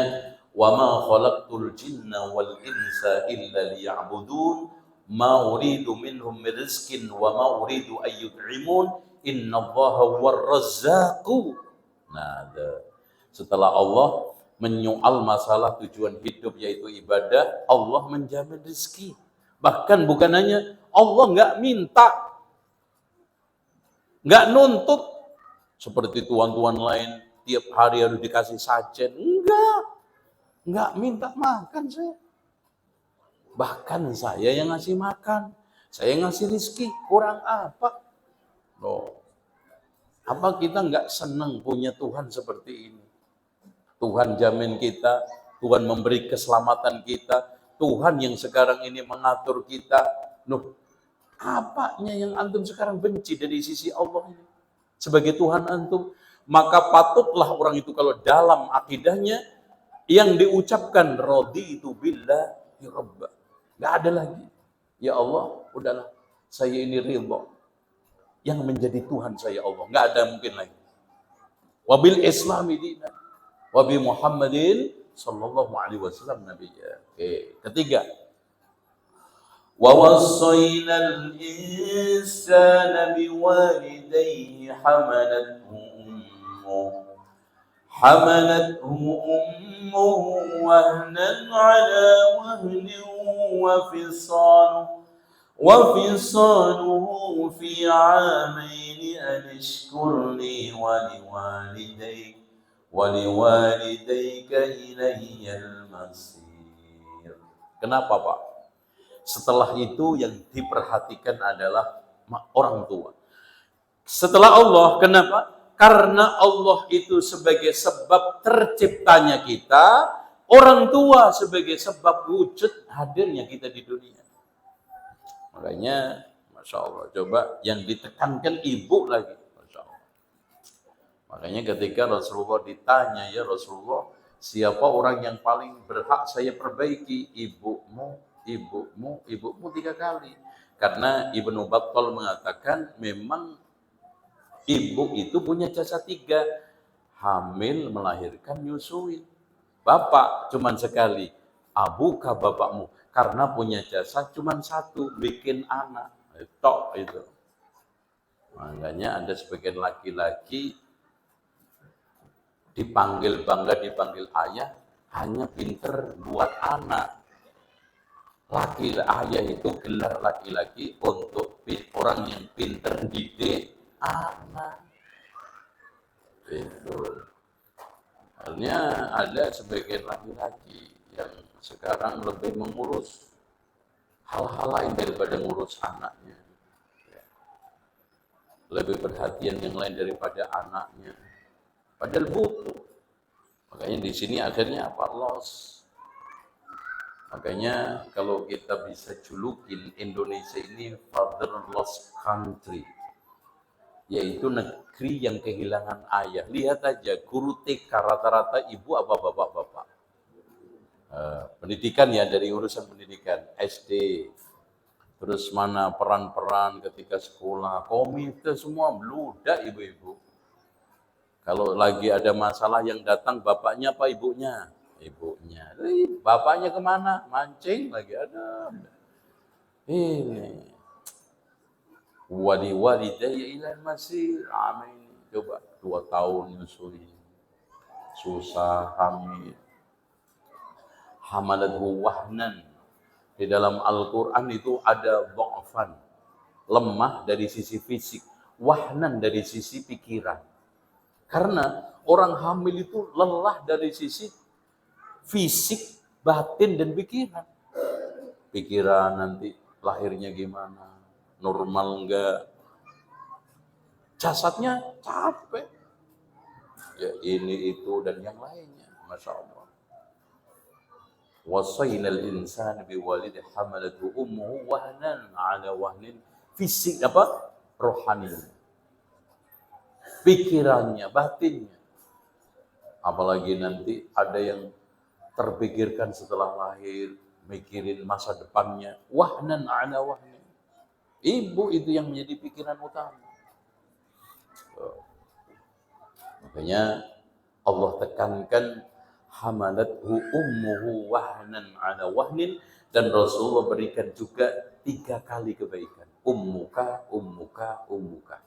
[SPEAKER 1] wa ma khalaqtul jinna wal insa illa liya'budun ma uridu minhum min rizqin wa ma uridu ay yut'imun innallaha huwar razzaqu. Nah, setelah Allah menyoal masalah tujuan hidup yaitu ibadah, Allah menjamin rezeki. Bahkan bukan hanya Allah nggak minta, nggak nuntut seperti tuan-tuan lain tiap hari harus dikasih sajen. Enggak minta makan saya. Bahkan saya yang ngasih makan, saya yang ngasih rezeki, kurang apa? Loh, apa kita enggak senang punya Tuhan seperti ini? Tuhan jamin kita, Tuhan memberi keselamatan kita, Tuhan yang sekarang ini mengatur kita. Loh, apanya yang antum sekarang benci dari sisi Allah ini? Sebagai Tuhan antum, maka patutlah orang itu kalau dalam akidahnya yang diucapkan raditu billahi rabba. Enggak ada lagi. Ya Allah, udahlah, saya ini ridha. Yang menjadi Tuhan saya Allah. Enggak ada mungkin lagi. Wabil islami dinan. Wabi Muhammadin sallallahu alaihi wasallam nabiyya. Oke, ketiga. Wa wasainal insana biwalidayhi حملته أمه وهنا على وهن وفصاله في عامين أن اشكر لي ولوالديك إلي المصير. Kenapa Pak? Setelah itu yang diperhatikan adalah orang tua. Setelah Allah, kenapa? Karena Allah itu sebagai sebab terciptanya kita, orang tua sebagai sebab wujud hadirnya kita di dunia. Makanya, Masya Allah, coba yang ditekankan ibu lagi. Masya Allah. Makanya ketika Rasulullah ditanya, ya Rasulullah, siapa orang yang paling berhak saya perbaiki? Ibumu, 3 kali. Karena Ibnu Battal mengatakan memang ibu itu punya jasa 3. Hamil, melahirkan, nyusuin. Bapak cuman sekali. Abuka bapakmu. Karena punya jasa cuman 1, bikin anak. Tok itu. Makanya ada sebagian laki-laki dipanggil bangga, dipanggil ayah, hanya pinter buat anak. Ayah itu gelar laki-laki untuk orang yang pinter didik anak. Itu. Artinya ada sebagian laki-laki yang sekarang lebih mengurus hal-hal lain daripada ngurus anaknya. Lebih perhatian yang lain daripada anaknya. Padahal butuh. Makanya di sini akhirnya apa? Loss. Makanya kalau kita bisa julukin Indonesia ini fatherless country. Yaitu negeri yang kehilangan ayah. Lihat aja, guru TK rata-rata ibu apa bapak-bapak. Pendidikan ya, dari urusan pendidikan, SD. Terus mana peran-peran ketika sekolah, komite semua meludak ibu-ibu. Kalau lagi ada masalah yang datang bapaknya apa ibunya? Ibunya. Bapaknya kemana? Mancing lagi ada. Ini. Wali-walidayya ilal masir. Amin. Coba 2 tahun nyusui. Susah, hamil. Hamalathu wahnan. Di dalam Al-Quran itu ada dha'fan. Lemah dari sisi fisik. Wahnan dari sisi pikiran. Karena orang hamil itu lelah dari sisi fisik, batin, dan pikiran. Pikiran nanti lahirnya gimana? Normal enggak, jasadnya capek, ya ini itu dan yang lainnya. Masya Allah. Wasainal insan biwalidih hamalathu ummuhu wahnan ala wahnin. Fisik apa? Rohani, pikirannya, batinnya. Apalagi nanti ada yang terpikirkan setelah lahir, mikirin masa depannya, wahnan ala wahnin. Ibu itu yang menjadi pikiran utama. Makanya Allah tekankan hamalathu ummuhu wahnan ala wahnin, dan Rasulullah berikan juga 3 kali kebaikan. Ummuka, ummuka, ummuka.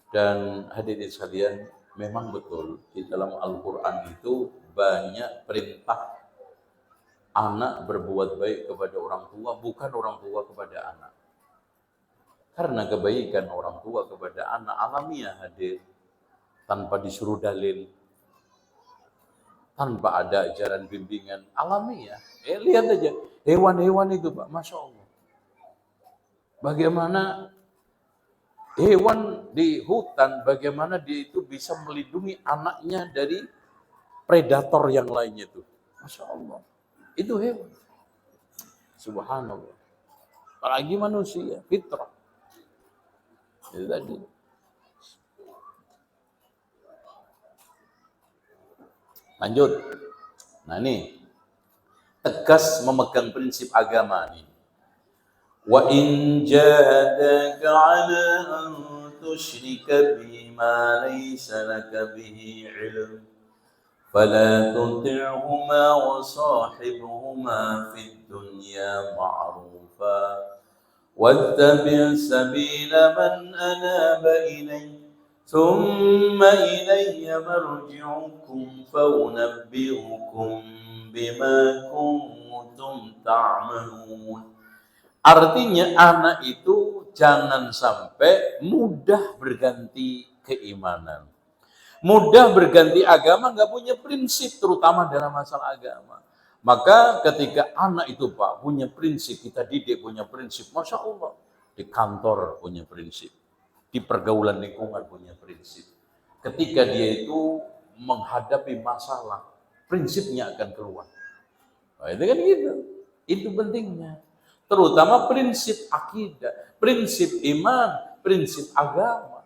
[SPEAKER 1] Dan hadirin sekalian, memang betul di dalam Al-Quran itu banyak perintah anak berbuat baik kepada orang tua, bukan orang tua kepada anak. Karena kebaikan orang tua kepada anak alamiah hadir, tanpa disuruh dalil, tanpa ada ajaran bimbingan, alamiah. Lihat aja, hewan-hewan itu Pak, Masya Allah. Bagaimana hewan di hutan, bagaimana dia itu bisa melindungi anaknya dari predator yang lainnya itu. Masya Allah. Itu hewan. Subhanallah. Apalagi manusia, fitrah. Itu tadi. Lanjut. Nah ini, tegas memegang prinsip agama ini. Wa in jahadaka 'ala an tusyrika bima laysa laka bihi 'ilm فلا تطعهما وصاحبهما في الدنيا معروفا واتبع سبيل من أناب إلي ثم إلي مرجعكم فأنبئكم بما كنتم kuntum ta'malun. Artinya anak itu jangan sampai mudah berganti keimanan. Mudah berganti agama, nggak punya prinsip, terutama dalam masalah agama. Maka ketika anak itu Pak punya prinsip, kita didik punya prinsip, Masya Allah. Di kantor punya prinsip, di pergaulan lingkungan punya prinsip. Ketika dia itu menghadapi masalah, prinsipnya akan keluar. Nah, itu kan gitu. Itu pentingnya. Terutama prinsip akidah, prinsip iman, prinsip agama.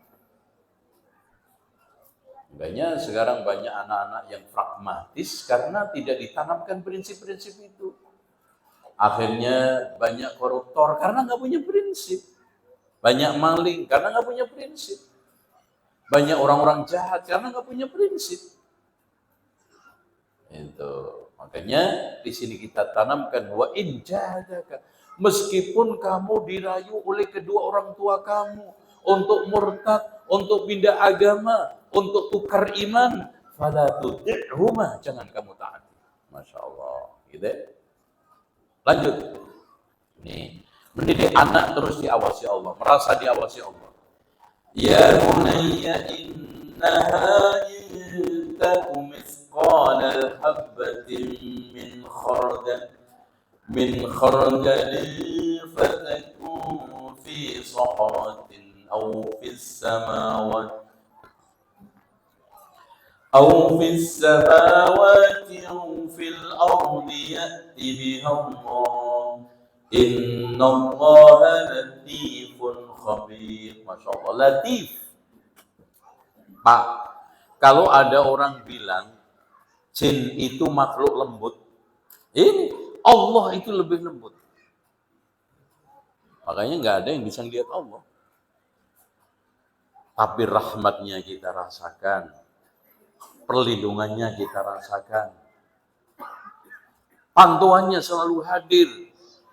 [SPEAKER 1] Makanya sekarang banyak anak-anak yang pragmatis karena tidak ditanamkan prinsip-prinsip itu. Akhirnya banyak koruptor karena nggak punya prinsip. Banyak maling karena nggak punya prinsip. Banyak orang-orang jahat karena nggak punya prinsip. Itu. Makanya di sini kita tanamkan wa in jahadaka. Meskipun kamu dirayu oleh kedua orang tua kamu untuk murtad, untuk pindah agama, untuk tukar iman, fala tuti'huma, jangan kamu taati. Masya Allah. Gitu. Lanjut. Nih, mendidik anak terus diawasi Allah, merasa diawasi Allah. Ya bunayya innaha in taku mithqala habbatin min khardalin fatakun fi sakhratin aw fis samawati أو في السماوات أو في الأرض يأت بها الله إن الله لطيف خبير. Masya Allah, latif. Pak, kalau ada orang bilang jin itu makhluk lembut, ini Allah itu lebih lembut. Makanya nggak ada yang bisa lihat Allah. Tapi rahmatnya kita rasakan, perlindungannya kita rasakan, pantuannya selalu hadir.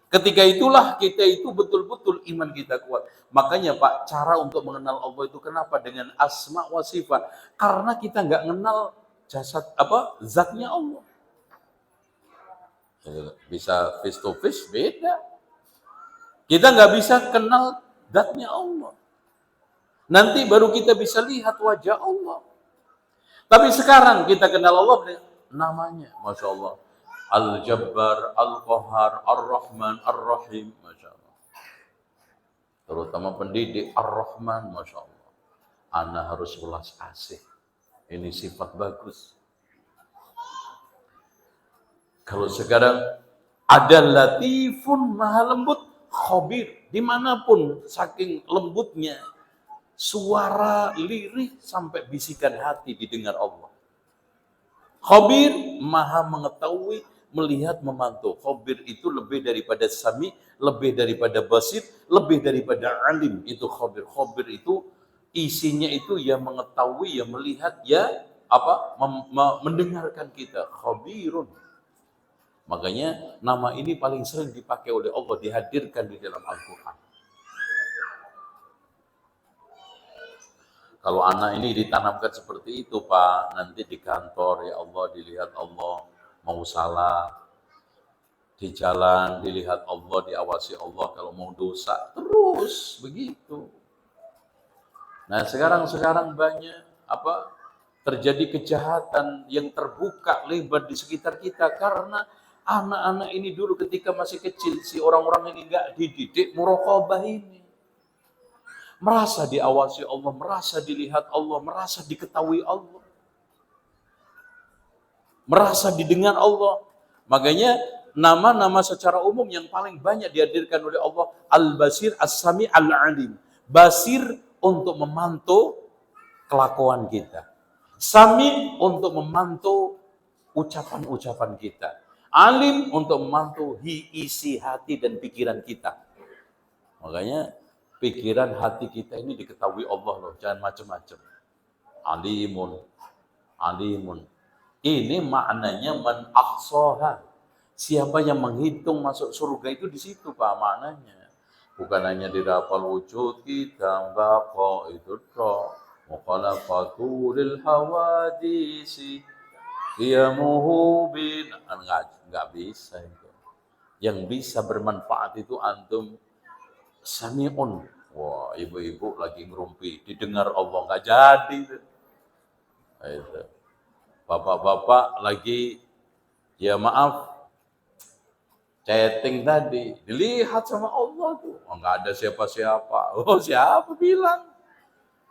[SPEAKER 1] Ketika itulah kita itu betul-betul iman kita kuat. Makanya Pak, cara untuk mengenal Allah itu kenapa dengan asma wa sifat? Karena kita nggak kenal zatnya Allah. Bisa face to face beda. Kita nggak bisa kenal zatnya Allah. Nanti baru kita bisa lihat wajah Allah. Tapi sekarang kita kenal Allah namanya, Masya Allah. Al-Jabbar, Al-Qahar, Ar-Rahman, Ar-Rahim, Masya Allah. Terutama pendidik Ar-Rahman, Masya Allah. Anak harus ulas asih. Ini sifat bagus. Kalau sekarang ada latifun, maha lembut, khabir. Dimanapun, saking lembutnya, suara lirih sampai bisikan hati didengar Allah. Khabir, maha mengetahui, melihat, memantau. Khabir itu lebih daripada sami, lebih daripada basir, lebih daripada alim. Itu khabir. Khabir itu isinya itu ya mengetahui, ya melihat, ya mendengarkan kita. Khabirun. Makanya nama ini paling sering dipakai oleh Allah, dihadirkan di dalam Al-Quran. Kalau anak ini ditanamkan seperti itu Pak, nanti di kantor ya Allah dilihat Allah, mau salah, di jalan dilihat Allah, diawasi Allah, kalau mau dosa terus begitu. Nah sekarang banyak terjadi kejahatan yang terbuka lebar di sekitar kita karena anak-anak ini dulu ketika masih kecil, si orang-orang ini nggak dididik muraqabah ini. Merasa diawasi Allah, merasa dilihat Allah, merasa diketahui Allah. Merasa didengar Allah. Makanya nama-nama secara umum yang paling banyak dihadirkan oleh Allah, Al-Basir, As-Sami, Al-Alim. Basir untuk memantau kelakuan kita. Sami untuk memantau ucapan-ucapan kita. Alim untuk memantau isi hati dan pikiran kita. Makanya pikiran hati kita ini diketahui Allah loh, jangan macam-macam. Alimun. Ini maknanya man ahsaha. Siapa yang menghitung masuk surga itu di situ Pak maknanya. Bukan hanya dirapal wujud kita, baqa itu toh. Mukhalafatu lil hawadisi. Qiyamuhu bin enggak bisa itu. Yang bisa bermanfaat itu antum sami'un. Wah, ibu-ibu lagi ngerumpi, didengar Allah nggak jadi. Itu. Bapak-bapak lagi, ya maaf, chatting tadi, dilihat sama Allah tuh. Oh, nggak ada siapa-siapa. Oh, siapa bilang?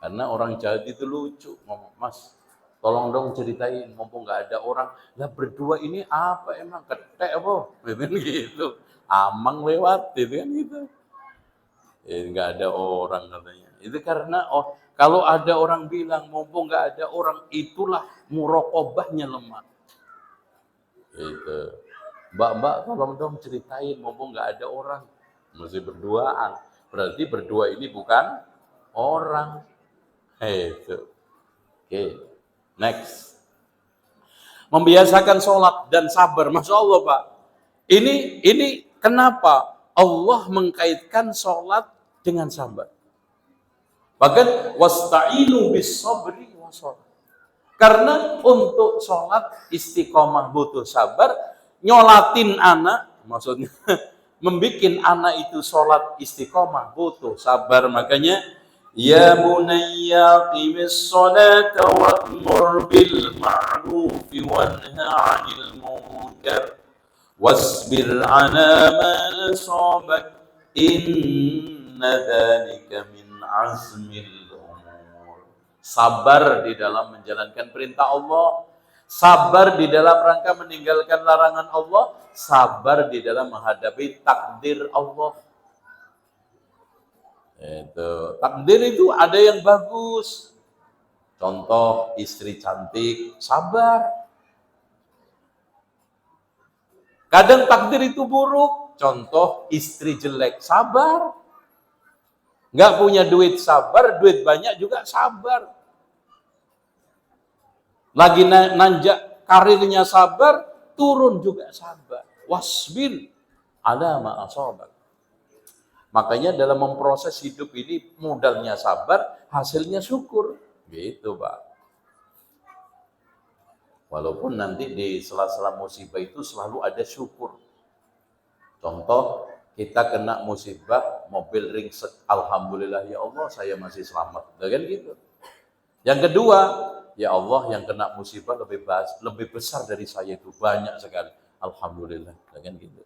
[SPEAKER 1] Karena orang Jawa itu lucu, ngomong, Mas, tolong dong ceritain, mumpung nggak ada orang. Lah berdua ini apa emang? Ketek apa? Gitu. Amang lewat, gitu kan gitu. Nggak ada orang katanya. Itu karena kalau ada orang bilang mumpung nggak ada orang, itulah muraqabahnya lemah. Itu. Mbak, tolong dong ceritain mumpung nggak ada orang. Masih berduaan. Berarti berdua ini bukan orang. Itu. Oke. Next. Membiasakan sholat dan sabar. Masya Allah, Pak. Ini kenapa Allah mengkaitkan sholat dengan sabar. Bahkan wasta'inu bis sabri wassalah. Karena untuk sholat istiqomah butuh sabar, nyolatin anak, maksudnya membikin anak itu sholat istiqomah butuh sabar. Makanya ya bunayya qimis sholata wa'mur bil ma'ruf wanha 'anil munkar wasbir 'ala ma asabak inna dzalika min azmil umur. Sabar di dalam menjalankan perintah Allah, sabar di dalam rangka meninggalkan larangan Allah, sabar di dalam menghadapi takdir Allah. Itu. Takdir itu ada yang bagus. Contoh istri cantik, sabar. Kadang takdir itu buruk. Contoh istri jelek, sabar. Nggak punya duit, sabar. Duit banyak juga, sabar. Lagi nanjak karirnya, sabar. Turun juga, sabar. Wasbir ala ma asabak. Makanya dalam memproses hidup ini modalnya sabar, hasilnya syukur. Gitu, Pak. Walaupun nanti di sela-sela musibah itu selalu ada syukur. Contoh, kita kena musibah, mobil ringsek, alhamdulillah ya Allah saya masih selamat. Kan gitu. Yang kedua, ya Allah yang kena musibah lebih besar dari saya itu, banyak sekali. Alhamdulillah. Kan gitu.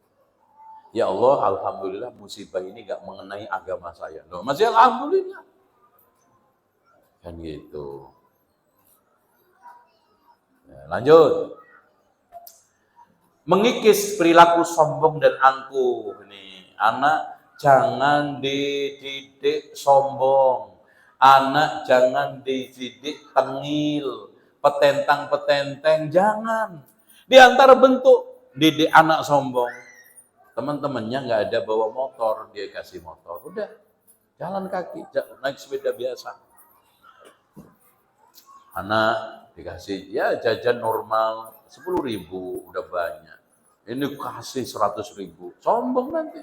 [SPEAKER 1] Ya Allah, alhamdulillah musibah ini gak mengenai agama saya. Loh, masih alhamdulillah. Kan gitu. Ya, lanjut. Mengikis perilaku sombong dan angkuh. Nih, anak jangan dididik sombong. Anak jangan dididik tengil, petentang-petenteng, jangan. Di antara bentuk didik anak sombong, teman-temannya nggak ada bawa motor, dia kasih motor, udah jalan kaki, naik sepeda biasa. Anak dikasih ya jajan normal 10.000 udah banyak. Ini kasih 100.000, sombong nanti.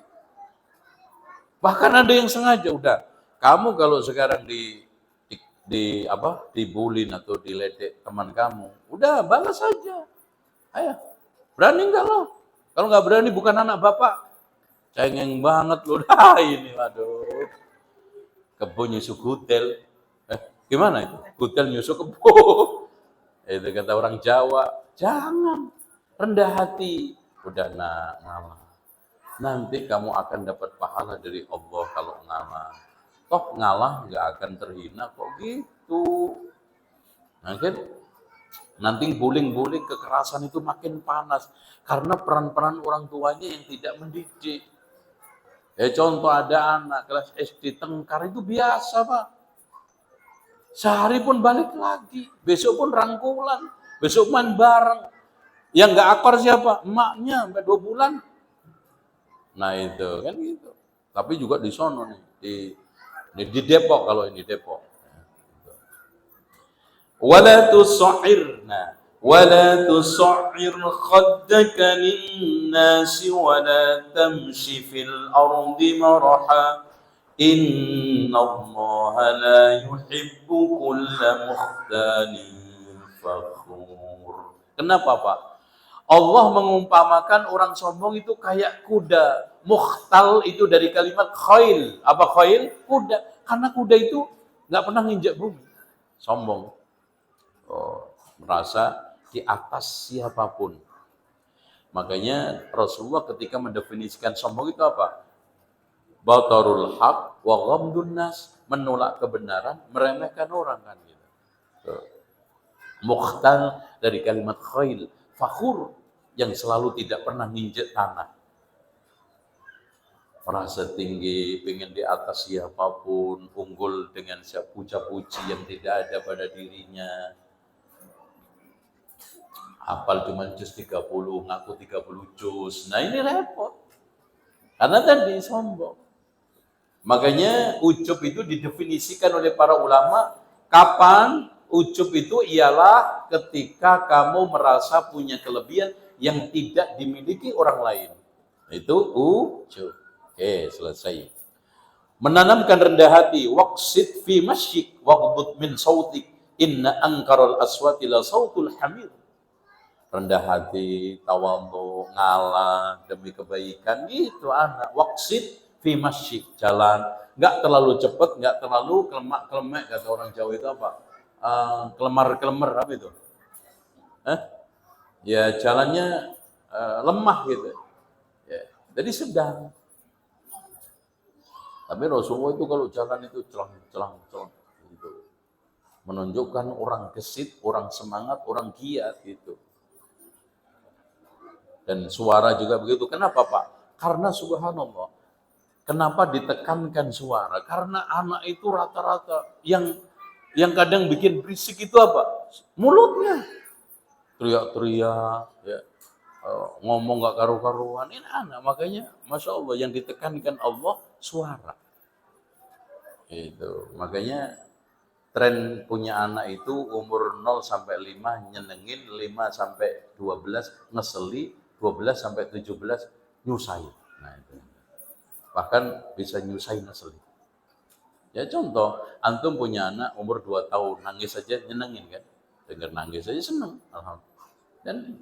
[SPEAKER 1] Bahkan ada yang sengaja udah. Kamu kalau sekarang dibulin atau diledek teman kamu, udah balas saja. Ayo, berani enggak lo? Kalau nggak berani bukan anak bapak. Cengeng banget lo. Ini waduh. Kebun nyusuk hotel. Gimana itu? Hotel nyusuk kebun. Itu kata orang Jawa. Jangan rendah hati. Udah ngalah. Nanti kamu akan dapat pahala dari Allah kalau ngalah. Toh ngalah nggak akan terhina kok gitu. Nah, kan? Nanti buling-buling kekerasan itu makin panas. Karena peran-peran orang tuanya yang tidak mendidik. Contoh ada anak kelas SD tengkar itu biasa, Pak. Sehari pun balik lagi. Besok pun rangkulan. Besok main bareng. Yang nggak akar siapa? Emaknya sampai 2 bulan. Nah itu kan gitu. Tapi juga di sono nih. Di Depok kalau ini Depok. Wala tusa'irna. ولا تصعر خدك للناس ولا تمشي في الأرض مرحا إن الله لا يحب كل مختال فخور. Kenapa Pak? Allah mengumpamakan orang sombong itu kayak kuda. Mukhtal itu dari kalimat khail. Apa khail? Kuda. Karena kuda itu nggak pernah nginjak bumi. Sombong. Merasa di atas siapapun. Makanya Rasulullah ketika mendefinisikan sombong itu apa? Batarul haq wa ghamdun nas, menolak kebenaran, meremehkan orang kan gitu. Mukhtal dari kalimat khail, fakhur yang selalu tidak pernah nginjek tanah. Merasa tinggi, pengen di atas siapapun, unggul dengan puja-puji yang tidak ada pada dirinya. Hafal cuma juz 30, ngaku 30 juz. Nah ini repot. Karena tadi sombong. Makanya ujub itu didefinisikan oleh para ulama, kapan ujub itu ialah ketika kamu merasa punya kelebihan yang tidak dimiliki orang lain. Itu ujub. Oke, selesai. Menanamkan rendah hati, waqsid fi masyik waqbud min sautik, inna angkaral aswati la sautul hamir. Rendah hati, tawadhu, ngalah demi kebaikan, itu anak. Waqsid fi masyik, jalan nggak terlalu cepat, nggak terlalu kelemak-kelemek, kata orang Jawa itu apa? Kelemar-kelemar apa itu? Ya jalannya lemah gitu. Ya, jadi sedang. Tapi Rasulullah itu kalau jalan itu celang gitu. Menunjukkan orang gesit, orang semangat, orang giat gitu. Dan suara juga begitu. Kenapa Pak? Karena subhanallah. Kenapa ditekankan suara? Karena anak itu rata-rata yang kadang bikin berisik itu apa? Mulutnya. Teriak-teriak, ya. Ngomong gak karu-karuan. Ini anak, makanya Masya Allah yang ditekankan Allah suara. Itu. Makanya tren punya anak itu umur 0 sampai 5 nyenengin, 5 sampai 12 ngeseli, 12 sampai 17 nyusahin. Nah itu. Bahkan bisa nyusahin ngeseli. Ya contoh, antum punya anak umur 2 tahun, nangis saja nyenengin kan? Dengar nangis saja seneng, alhamdulillah. Dan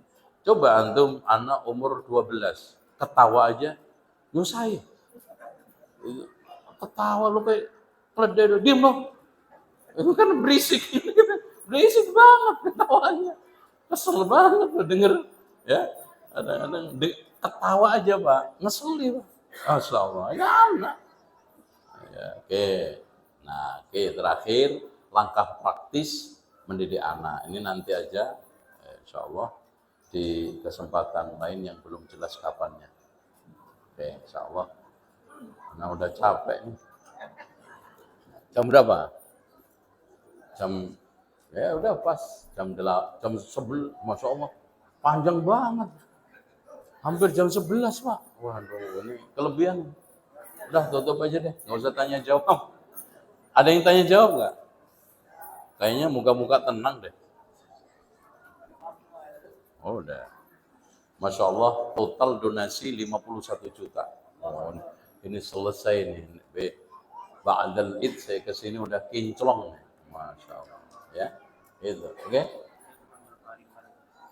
[SPEAKER 1] coba antum anak umur 12, ketawa aja nyusahin. Ketawa lu kayak keledai, diam loh. Itu kan berisik, berisik banget ketawanya, kesel banget lo denger, ya. Kadang-kadang ketawa aja Pak, ngeselin. Astagfirullah, ya anak. Ya, oke. Nah, oke, terakhir langkah praktis mendidik anak. Ini nanti aja, insya Allah di kesempatan lain yang belum jelas kapannya. Oke, insya Allah. Karena udah capek nih. Jam berapa? Ya udah pas jam 11, Masya Allah, panjang banget, hampir jam 11 Pak. Waduh, ini kelebihan. Udah tutup aja deh, nggak usah tanya jawab. Ada yang tanya jawab nggak? Kayaknya muka-muka tenang deh. Oh, udah. Masya Allah, total donasi 51 juta. Oh, ini selesai nih. Ba'dal Id saya kesini udah kinclong nih. Masya Allah, ya, itu, oke,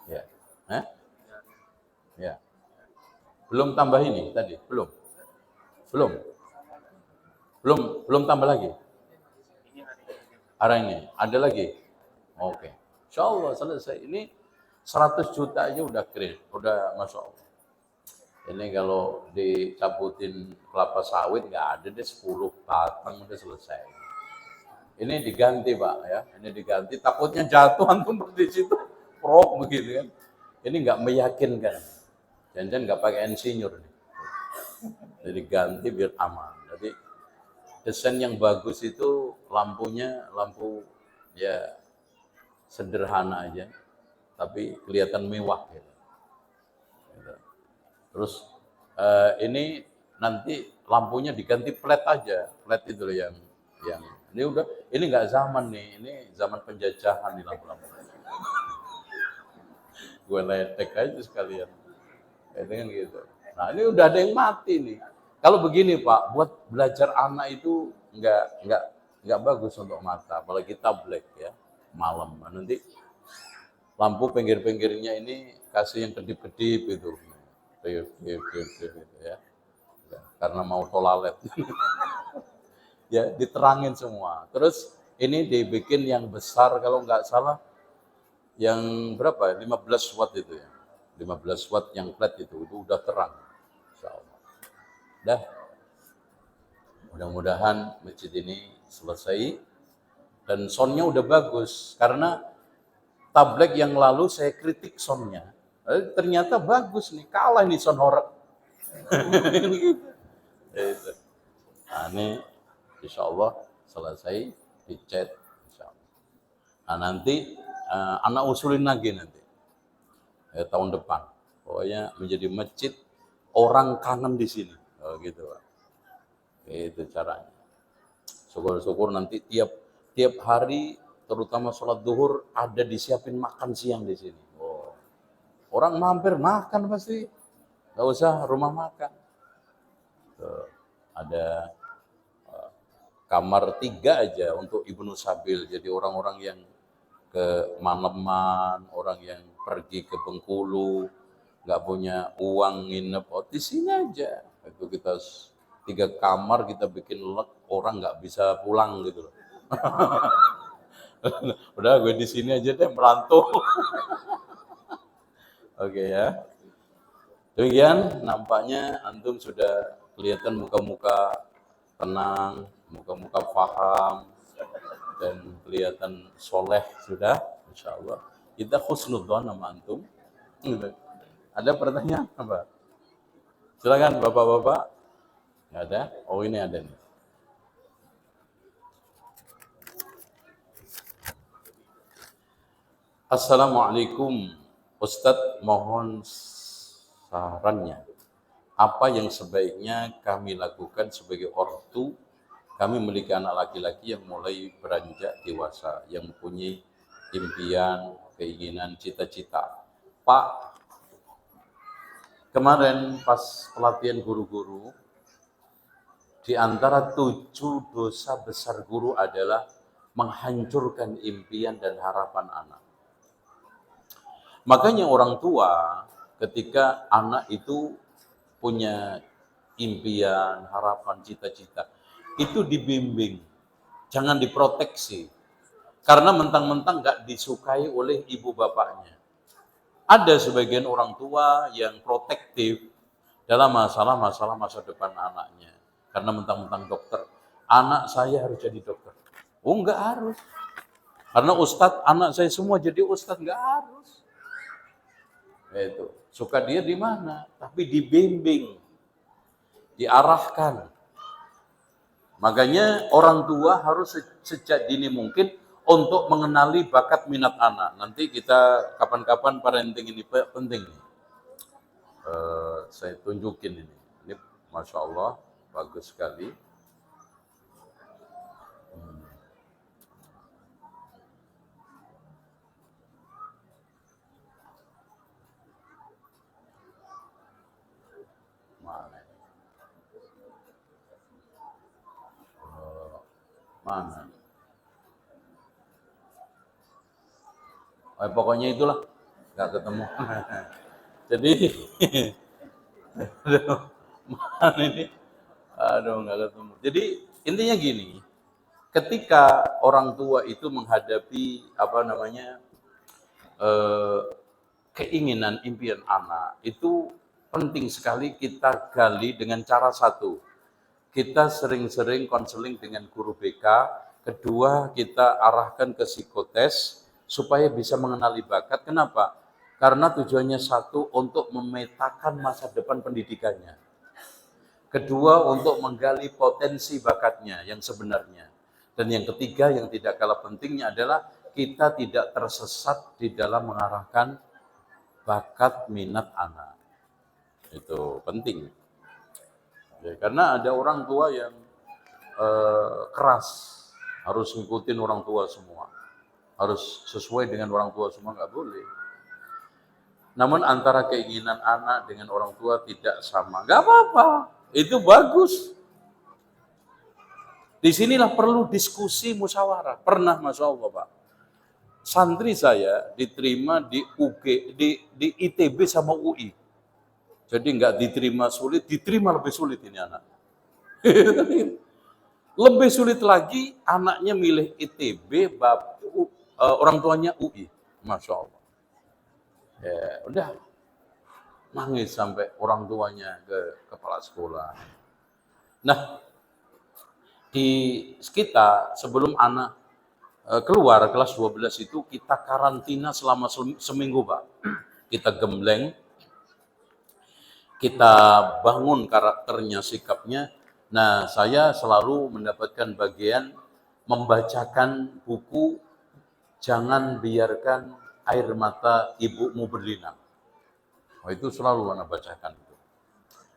[SPEAKER 1] ya, ya, belum tambah ini tadi, belum tambah lagi, ini, ada lagi, oke, Insya Allah selesai, ini 100 juta aja udah keren, udah Masya Allah. Ini kalau dicabutin kelapa sawit nggak ada deh 10 batang udah selesai. Ini diganti Pak ya, ini diganti. Takutnya jatuh antum di situ, prok begitu kan. Ini nggak meyakinkan. Jangan-jangan nggak pakai insinyur nih. Jadi ganti biar aman. Jadi desain yang bagus itu lampunya lampu ya sederhana aja, tapi kelihatan mewah gitu. Terus ini nanti lampunya diganti flat aja, flat itu loh yang ini udah, ini nggak zaman nih, ini zaman penjajahan nih lampu-lampu. Gue letek aja sekalian, kayak dengan gitu. Nah ini udah ada yang mati nih. Kalau begini Pak, buat belajar anak itu nggak bagus untuk mata, apalagi tablet ya, malam nanti lampu pinggir-pinggirnya ini kasih yang kedip-kedip itu. Kedip-kedip gitu ya. Karena mau tolalet. Ya, diterangin semua. Terus ini dibikin yang besar kalau nggak salah yang berapa? 15 watt itu ya. 15 watt yang flat itu udah terang. Insyaallah. Dah. Mudah-mudahan masjid ini selesai dan soundnya udah bagus karena tablet yang lalu saya kritik soundnya. Ternyata bagus nih, kalah nih sound horeg. Gitu. Nah, ini insya Allah selesai dicat. Nah, nanti anak usulin lagi nanti tahun depan. Pokoknya menjadi masjid orang kangen di sini. Oh, gitu Pak. Itu caranya. Syukur-syukur nanti tiap hari terutama sholat duhur ada disiapin makan siang di sini. Oh. Orang mampir makan pasti. Gak usah rumah makan. Tuh, ada kamar 3 aja untuk Ibnu Sabil. Jadi orang-orang yang ke Maleman, orang yang pergi ke Bengkulu, nggak punya uang nginep, di sini aja. Itu kita 3 kamar kita bikin lek, orang nggak bisa pulang gitu loh. Udah gue di sini aja deh merantau. Oke ya. Demikian nampaknya antum sudah kelihatan muka-muka tenang, muka-muka paham, dan kelihatan soleh sudah, insya Allah. Kita khusnudzon sama antum. Ada pertanyaan apa? Silakan bapak-bapak. Nggak ada? Oh ini ada nih. Assalamualaikum, Ustadz, mohon sarannya. Apa yang sebaiknya kami lakukan sebagai ortu? Kami memiliki anak laki-laki yang mulai beranjak dewasa, yang mempunyai impian, keinginan, cita-cita. Pak, kemarin pas pelatihan guru-guru, di antara 7 dosa besar guru adalah menghancurkan impian dan harapan anak. Makanya orang tua ketika anak itu punya impian, harapan, cita-cita, itu dibimbing, jangan diproteksi. Karena mentang-mentang nggak disukai oleh ibu bapaknya. Ada sebagian orang tua yang protektif dalam masalah-masalah masa depan anaknya. Karena mentang-mentang dokter, anak saya harus jadi dokter. Oh nggak harus. Karena ustadz, anak saya semua jadi ustadz, nggak harus. Itu suka dia di mana, tapi dibimbing, diarahkan. Makanya orang tua harus sejak dini mungkin untuk mengenali bakat minat anak. Nanti kita kapan-kapan parenting ini penting nih. Saya tunjukin ini. Ini Masya Allah bagus sekali. Mana? Pokoknya itulah, nggak ketemu. Jadi, mana ini? Aduh, nggak ketemu. Jadi intinya gini, ketika orang tua itu menghadapi keinginan, impian anak, itu penting sekali kita gali dengan cara satu. Kita sering-sering konseling dengan guru BK, kedua kita arahkan ke psikotes supaya bisa mengenali bakat. Kenapa? Karena tujuannya satu, untuk memetakan masa depan pendidikannya. Kedua, untuk menggali potensi bakatnya yang sebenarnya. Dan yang ketiga yang tidak kalah pentingnya adalah kita tidak tersesat di dalam mengarahkan bakat minat anak. Itu penting. Ya, karena ada orang tua yang keras, harus ngikutin orang tua semua, harus sesuai dengan orang tua semua, nggak boleh. Namun antara keinginan anak dengan orang tua tidak sama, nggak apa-apa, itu bagus. Disinilah perlu diskusi musyawarah. Pernah Masya Allah Pak, Santri saya diterima di di ITB sama UI. Jadi nggak diterima sulit, diterima lebih sulit ini anak. Lebih sulit lagi anaknya milih ITB, orang tuanya UI. Masya Allah. Ya, udah nangis sampai orang tuanya ke kepala sekolah. Nah, di kita sebelum anak keluar kelas 12 itu kita karantina selama seminggu, Pak. Kita gembleng, kita bangun karakternya, sikapnya. Nah, saya selalu mendapatkan bagian membacakan buku Jangan Biarkan Air Mata Ibumu Berlinang. Oh, itu selalu anak bacakan.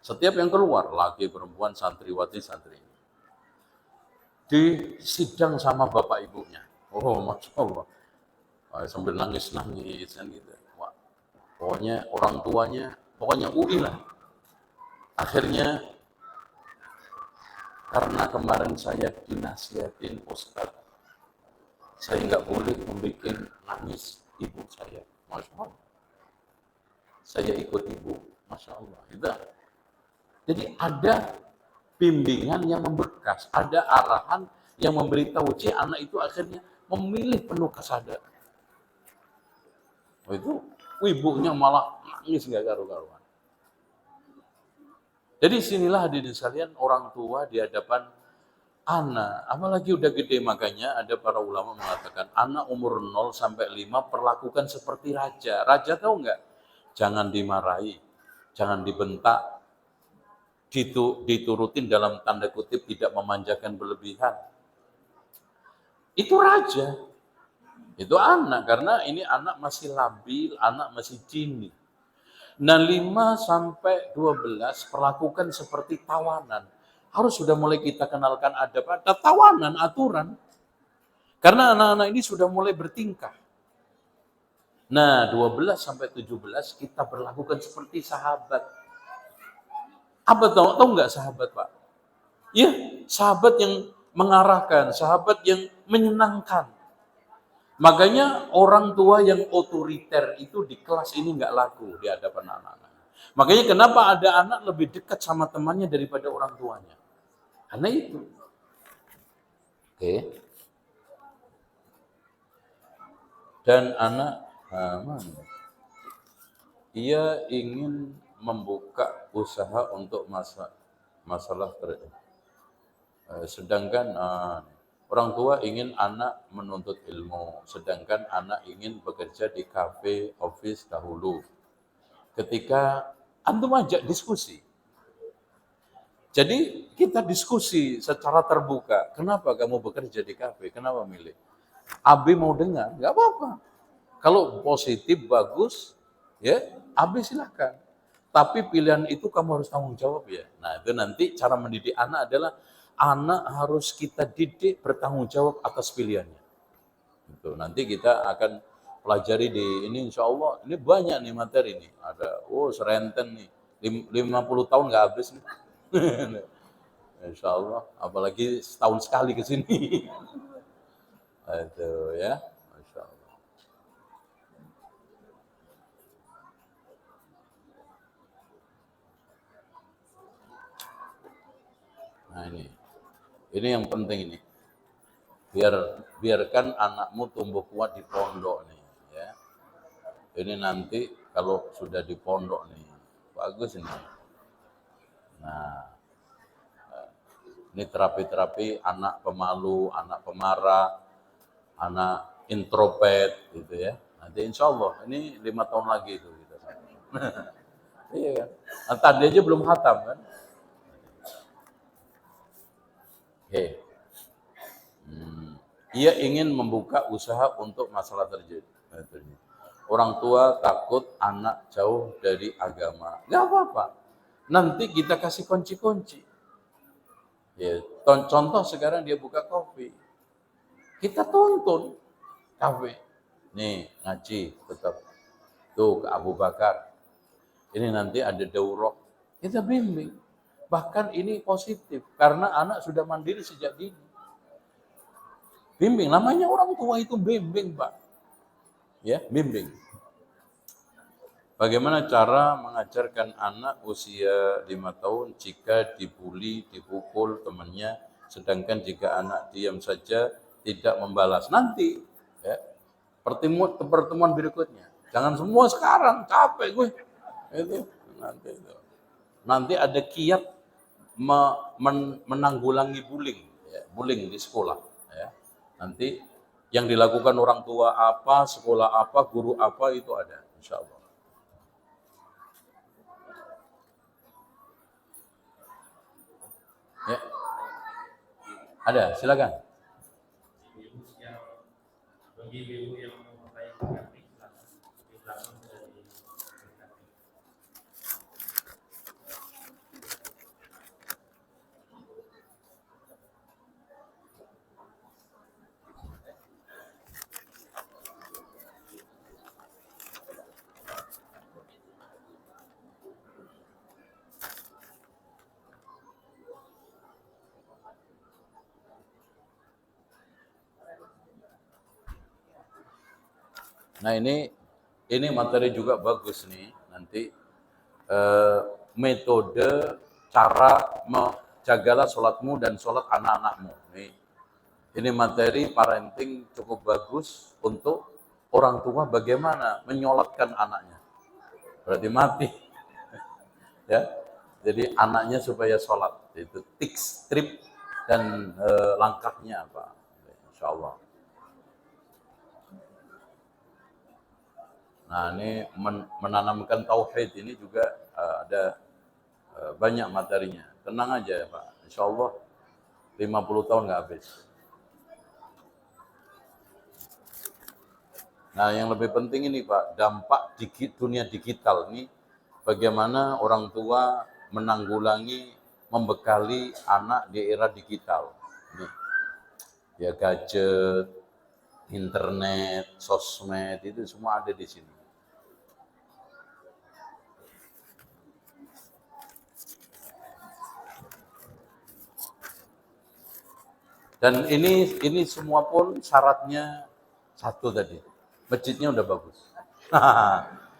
[SPEAKER 1] Setiap yang keluar, laki, perempuan, santriwati, santri. Di sidang sama bapak ibunya. Oh, Masya Allah. Sambil nangis-nangis kan gitu. Wah, pokoknya orang tuanya, pokoknya UI lah. Akhirnya karena kemarin saya dinasihatin Ustaz, saya nggak boleh membuat nangis ibu saya. Masya Allah. Saya ikut ibu. Masya Allah. Itu. Jadi ada bimbingan yang membekas, ada arahan yang memberitahu anak itu akhirnya memilih penuh kesadaran. Oh, itu ibunya malah nangis nggak karu-karuan. Jadi sinilah hadirin sekalian orang tua di hadapan anak, apalagi udah gede, makanya ada para ulama mengatakan anak umur 0 sampai 5 perlakukan seperti raja. Raja tahu nggak? Jangan dimarahi, jangan dibentak, diturutin dalam tanda kutip tidak memanjakan berlebihan. Itu raja. Itu anak, karena ini anak masih labil, anak masih jini. Nah 5 sampai 12 perlakukan seperti tawanan. Harus sudah mulai kita kenalkan ada tawanan, aturan. Karena anak-anak ini sudah mulai bertingkah. Nah 12 sampai 17 kita berlakukan seperti sahabat. Apa tahu nggak sahabat, Pak? Ya, sahabat yang mengarahkan, sahabat yang menyenangkan. Makanya orang tua yang otoriter itu di kelas ini nggak laku di hadapan anak-anak. Makanya kenapa ada anak lebih dekat sama temannya daripada orang tuanya. Karena itu. Oke. Dan anak, ia ingin membuka usaha untuk masalah sedangkan orang tua ingin anak menuntut ilmu, sedangkan anak ingin bekerja di kafe, office dahulu. Ketika antum ajak diskusi. Jadi kita diskusi secara terbuka. Kenapa kamu bekerja di kafe? Kenapa milih? AB mau dengar, nggak apa-apa. Kalau positif, bagus, ya AB silahkan. Tapi pilihan itu kamu harus tanggung jawab ya. Nah itu nanti cara mendidik anak adalah anak harus kita didik bertanggung jawab atas pilihannya. Itu nanti kita akan pelajari di ini insya Allah. Ini banyak nih materi nih. Ada serenten nih. 50 tahun nggak habis nih. Insya Allah. Apalagi setahun sekali ke sini. Itu ya. Masya Allah. Nah ini yang penting ini. Biarkan anakmu tumbuh kuat di pondok nih, ya. Ini nanti kalau sudah di pondok nih, bagus ini. Nah, ini terapi-terapi anak pemalu, anak pemarah, anak introvert, gitu ya. Nanti insya Allah ini 5 tahun lagi itu kita. Iya kan? Nah, tadi aja belum khatam kan? Oke. Ia ingin membuka usaha untuk masalah terjadi. Orang tua takut anak jauh dari agama. Nggak apa-apa. Nanti kita kasih kunci-kunci. Ya, contoh sekarang dia buka kopi. Kita tuntun kafe. Nih, ngaji tetap. Tuh ke Abu Bakar. Ini nanti ada daurah. Kita bimbing. Bahkan ini positif. Karena anak sudah mandiri sejak dini. Bimbing, namanya orang tua itu bimbing, Pak. Ya, bimbing. Bagaimana cara mengajarkan anak usia 5 tahun jika dibully, dipukul temannya, sedangkan jika anak diam saja tidak membalas? Nanti, ya, pertemuan berikutnya. Jangan semua sekarang, capek gue. Itu nanti itu. Nanti ada kiat menanggulangi bullying, ya, bullying di sekolah. Ya. Nanti yang dilakukan orang tua apa, sekolah apa, guru apa itu ada, insya Allah. Ya. Ada, silakan. Nah ini materi juga bagus nih nanti metode cara menjagalah sholatmu dan sholat anak-anakmu. Ini materi parenting cukup bagus untuk orang tua bagaimana menyolatkan anaknya. Berarti mati. Ya, jadi anaknya supaya sholat. Itu tips, trip, dan langkahnya apa. Insya Allah. Nah ini menanamkan tauhid ini juga ada banyak materinya. Tenang aja ya Pak, insya Allah 50 tahun nggak habis. Nah yang lebih penting ini Pak, dampak dunia digital ini bagaimana orang tua menanggulangi, membekali anak di era digital. Nih, ya gadget, internet, sosmed, itu semua ada di sini. Dan ini semua pun syaratnya satu tadi, masjidnya udah bagus.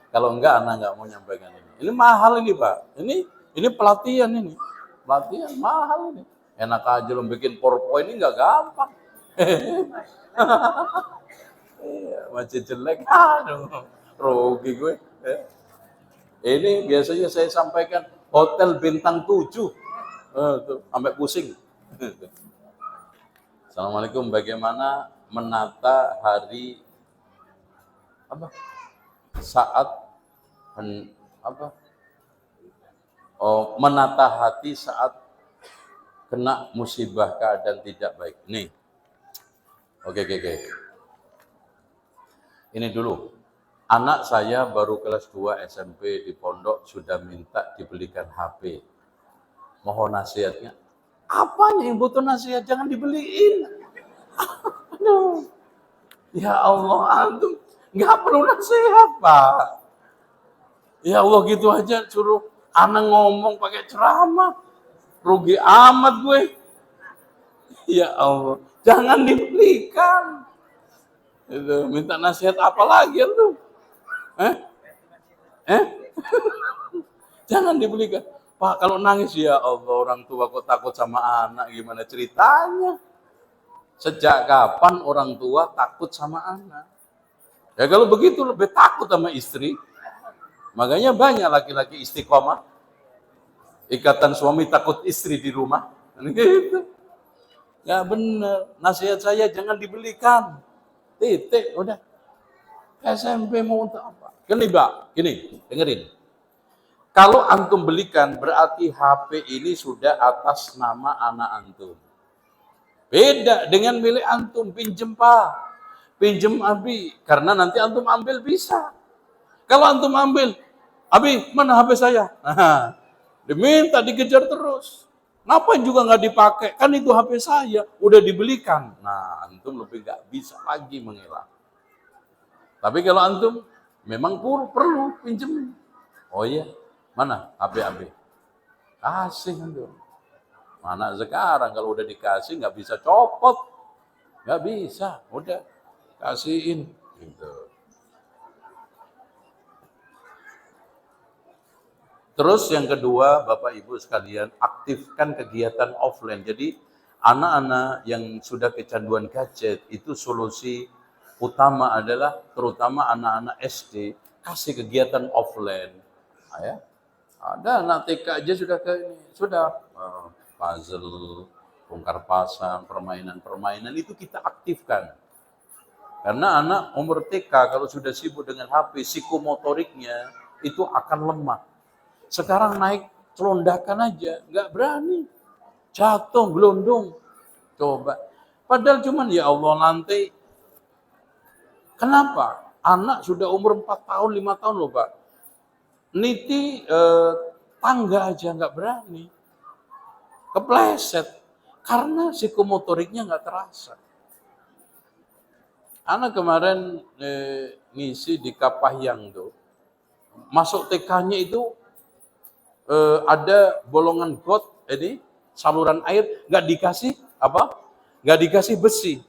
[SPEAKER 1] Kalau enggak, anak enggak mau nyampaikan ini. Ini mahal ini Pak, ini pelatihan ini, pelatihan mahal ini. Enak aja lo bikin PowerPoint ini enggak gampang. Masjid jelek, aduh, rugi gue. Ini biasanya saya sampaikan hotel bintang 7, sampai pusing. Assalamualaikum, bagaimana menata hari saat menata hati saat kena musibah keadaan tidak baik. Nih, oke. Ini dulu, anak saya baru kelas 2 SMP di pondok sudah minta dibelikan HP. Mohon nasihatnya. Apanya yang butuh nasihat? Jangan dibeliin. Aduh. Ya Allah, antum nggak perlu nasihat, Pak. Ya Allah, gitu aja suruh anak ngomong pakai ceramah. Rugi amat gue. Ya Allah, jangan dibelikan. Itu minta nasihat apa lagi tuh? Jangan dibelikan. Pak, kalau nangis ya Allah, orang tua kok takut sama anak, gimana ceritanya? Sejak kapan orang tua takut sama anak? Ya kalau begitu lebih takut sama istri. Makanya banyak laki-laki istiqomah. Ikatan suami takut istri di rumah. Gitu. Ya benar. Nasihat saya jangan dibelikan. Titik, udah. SMP mau untuk apa? Gini, dengerin. Kalau antum belikan, berarti HP ini sudah atas nama anak antum. Beda dengan milik antum, pinjem Pak. Pinjem Abi, karena nanti antum ambil bisa. Kalau antum ambil, Abi, mana HP saya? Nah, diminta, dikejar terus. Ngapain juga nggak dipakai? Kan itu HP saya, udah dibelikan. Nah, antum lebih nggak bisa lagi mengelak. Tapi kalau antum memang perlu pinjem. Oh iya, mana HP Abi? Kasih antum. Mana sekarang kalau udah dikasih nggak bisa copot. Nggak bisa, udah kasihin. Gitu. Terus yang kedua, Bapak Ibu sekalian, aktifkan kegiatan offline. Jadi anak-anak yang sudah kecanduan gadget itu solusi utama adalah terutama anak-anak SD kasih kegiatan offline. Nah, ya. Ada anak TK aja sudah ke ini, sudah puzzle, bongkar pasang, permainan-permainan itu kita aktifkan. Karena anak umur TK kalau sudah sibuk dengan HP, psikomotoriknya itu akan lemah. Sekarang naik celondakan aja, nggak berani. Jatuh, gelondong. Coba. Padahal cuman ya Allah nanti. Kenapa? Anak sudah umur 4 tahun, 5 tahun loh Pak. Niti tangga aja nggak berani. Kepleset. Karena psikomotoriknya nggak terasa. Anak kemarin ngisi di Kapahyang tuh. Masuk TK-nya itu ada bolongan got, ini saluran air nggak dikasih apa? Nggak dikasih besi.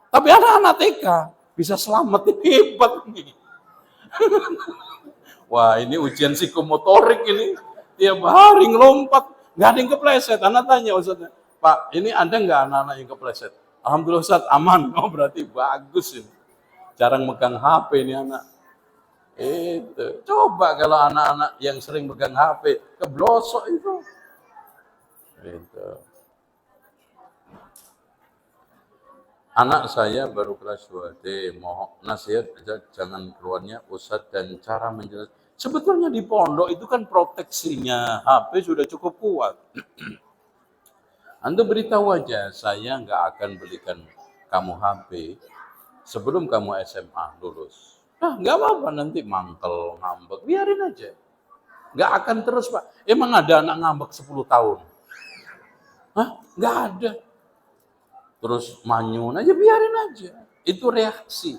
[SPEAKER 1] Tapi anak-anak TK bisa selamat, hebat nih. Wah ini ujian psikomotorik ini. Tiap hari ngelompat, nggak ada yang kepleset. Anak tanya Ustaz, Pak, ini ada nggak anak-anak yang kepleset? Alhamdulillah Ustaz, aman. Oh berarti bagus ini. Jarang megang HP ini anak. Itu. Coba kalau anak-anak yang sering pegang HP, keblosok itu. Itu. Anak saya baru kelas 2D, mohon nasihat jangan keluarnya Ustadz dan cara menjelaskan. Sebetulnya di pondok itu kan proteksinya HP sudah cukup kuat. Anda beritahu aja, saya nggak akan belikan kamu HP sebelum kamu SMA lulus. Nah, nggak apa-apa nanti mangkel, ngambek, biarin aja. Nggak akan terus, Pak. Emang ada anak ngambek 10 tahun? Hah? Nggak ada. Terus manyun aja, biarin aja. Itu reaksi.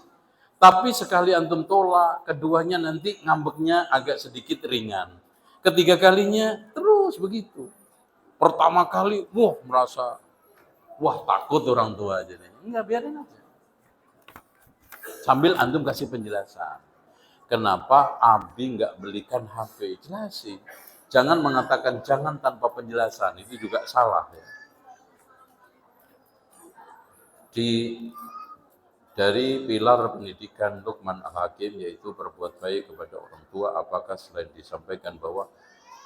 [SPEAKER 1] Tapi sekali antum tolak, keduanya nanti ngambeknya agak sedikit ringan. Ketiga kalinya terus begitu. Pertama kali, merasa, takut orang tua aja nih. Enggak, biarin aja. Sambil antum kasih penjelasan. Kenapa Abi nggak belikan HP? Jelasin. Jangan mengatakan jangan tanpa penjelasan. Itu juga salah ya. Dari pilar pendidikan Luqman Al-Hakim yaitu berbuat baik kepada orang tua, apakah selain disampaikan bahwa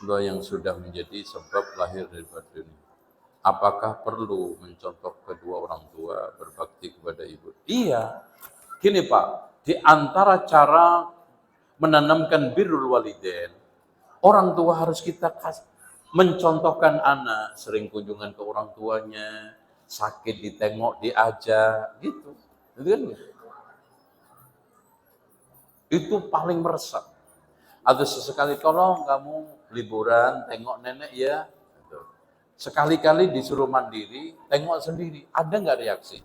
[SPEAKER 1] doa yang sudah menjadi sebab lahir dari dunia, apakah perlu mencontoh kedua orang tua berbakti kepada ibu? Iya, gini Pak, di antara cara menanamkan birrul walidain, orang tua harus kita mencontohkan anak, sering kunjungan ke orang tuanya, sakit ditengok, diajak, gitu. Itu paling meresap. Atau sesekali tolong kamu liburan, tengok nenek ya. Sekali-kali disuruh mandiri, tengok sendiri. Ada nggak reaksi?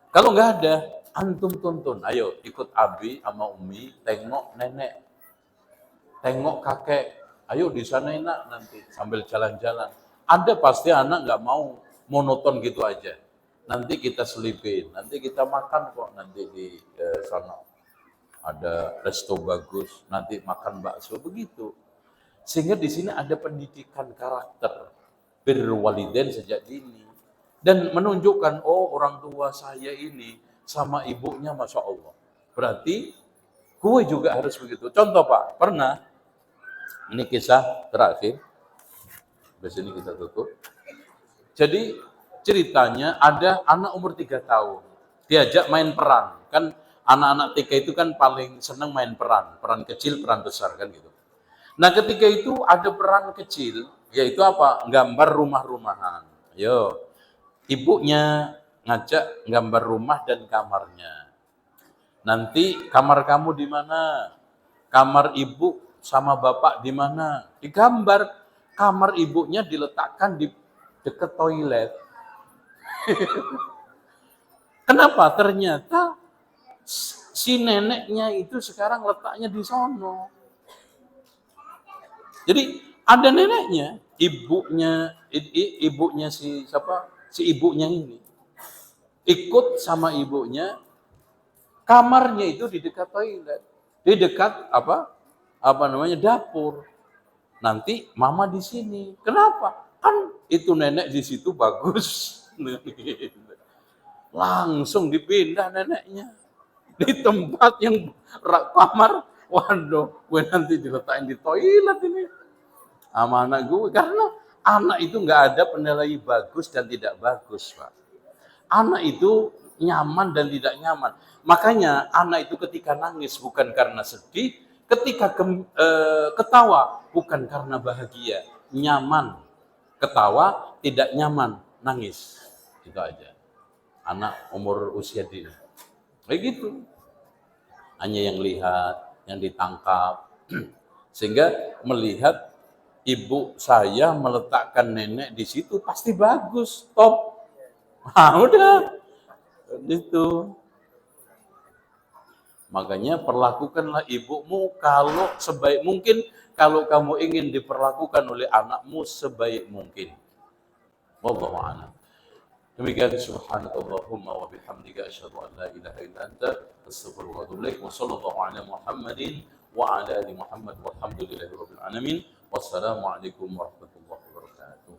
[SPEAKER 1] Kalau nggak ada, antum tuntun. Ayo ikut Abi sama Umi, tengok nenek. Tengok kakek. Ayo di sana enak nanti sambil jalan-jalan. Ada pasti anak nggak mau monoton gitu aja. Nanti kita selipin, nanti kita makan kok nanti di sana. Ada resto bagus, nanti makan bakso begitu. Sehingga di sini ada pendidikan karakter birrul walidain sejak dini dan menunjukkan orang tua saya ini sama ibunya Masya Allah. Berarti gue juga harus begitu. Contoh Pak, pernah ini kisah terakhir. Habis ini kita tutup. Jadi ceritanya ada anak umur 3 tahun diajak main peran. Kan anak-anak TK itu kan paling senang main peran kecil, peran besar kan gitu. Nah ketika itu ada peran kecil, yaitu apa? Gambar rumah-rumahan. Ayo, ibunya ngajak gambar rumah dan kamarnya. Nanti kamar kamu di mana? Kamar ibu sama bapak di mana? Digambar kamar ibunya diletakkan di dekat toilet. Kenapa? Ternyata si neneknya itu sekarang letaknya di sono. Jadi ada neneknya, ibunya si siapa? Si ibunya ini ikut sama ibunya, kamarnya itu di dekat toilet, di dekat dapur. nanti mama di sini. Kenapa? Kan itu nenek di situ bagus. Langsung dipindah neneknya di tempat yang kamar. Waduh, gue nanti diletakin di toilet ini sama anak gue. Karena anak itu nggak ada penilai bagus dan tidak bagus, Pak. Anak itu nyaman dan tidak nyaman. Makanya anak itu ketika nangis bukan karena sedih, ketika ketawa bukan karena bahagia. Nyaman, ketawa, tidak nyaman, nangis. Itu aja. Anak umur usia dini. Kayak gitu. Hanya yang lihat, yang ditangkap. Sehingga melihat ibu saya meletakkan nenek di situ pasti bagus, top. Nah, udah. Itu. Makanya perlakukanlah ibumu kalau sebaik mungkin, kalau kamu ingin diperlakukan oleh anakmu sebaik mungkin. Wallahu a'lam. Demikian subhanakallahumma wa bihamdika asyhadu an la ilaha illa anta astaghfiruka wa atubu ilaik wa sallallahu ala Muhammadin wa ala ali Muhammad walhamdulillahi rabbil alamin. Wassalamu alaikum warahmatullahi wabarakatuh.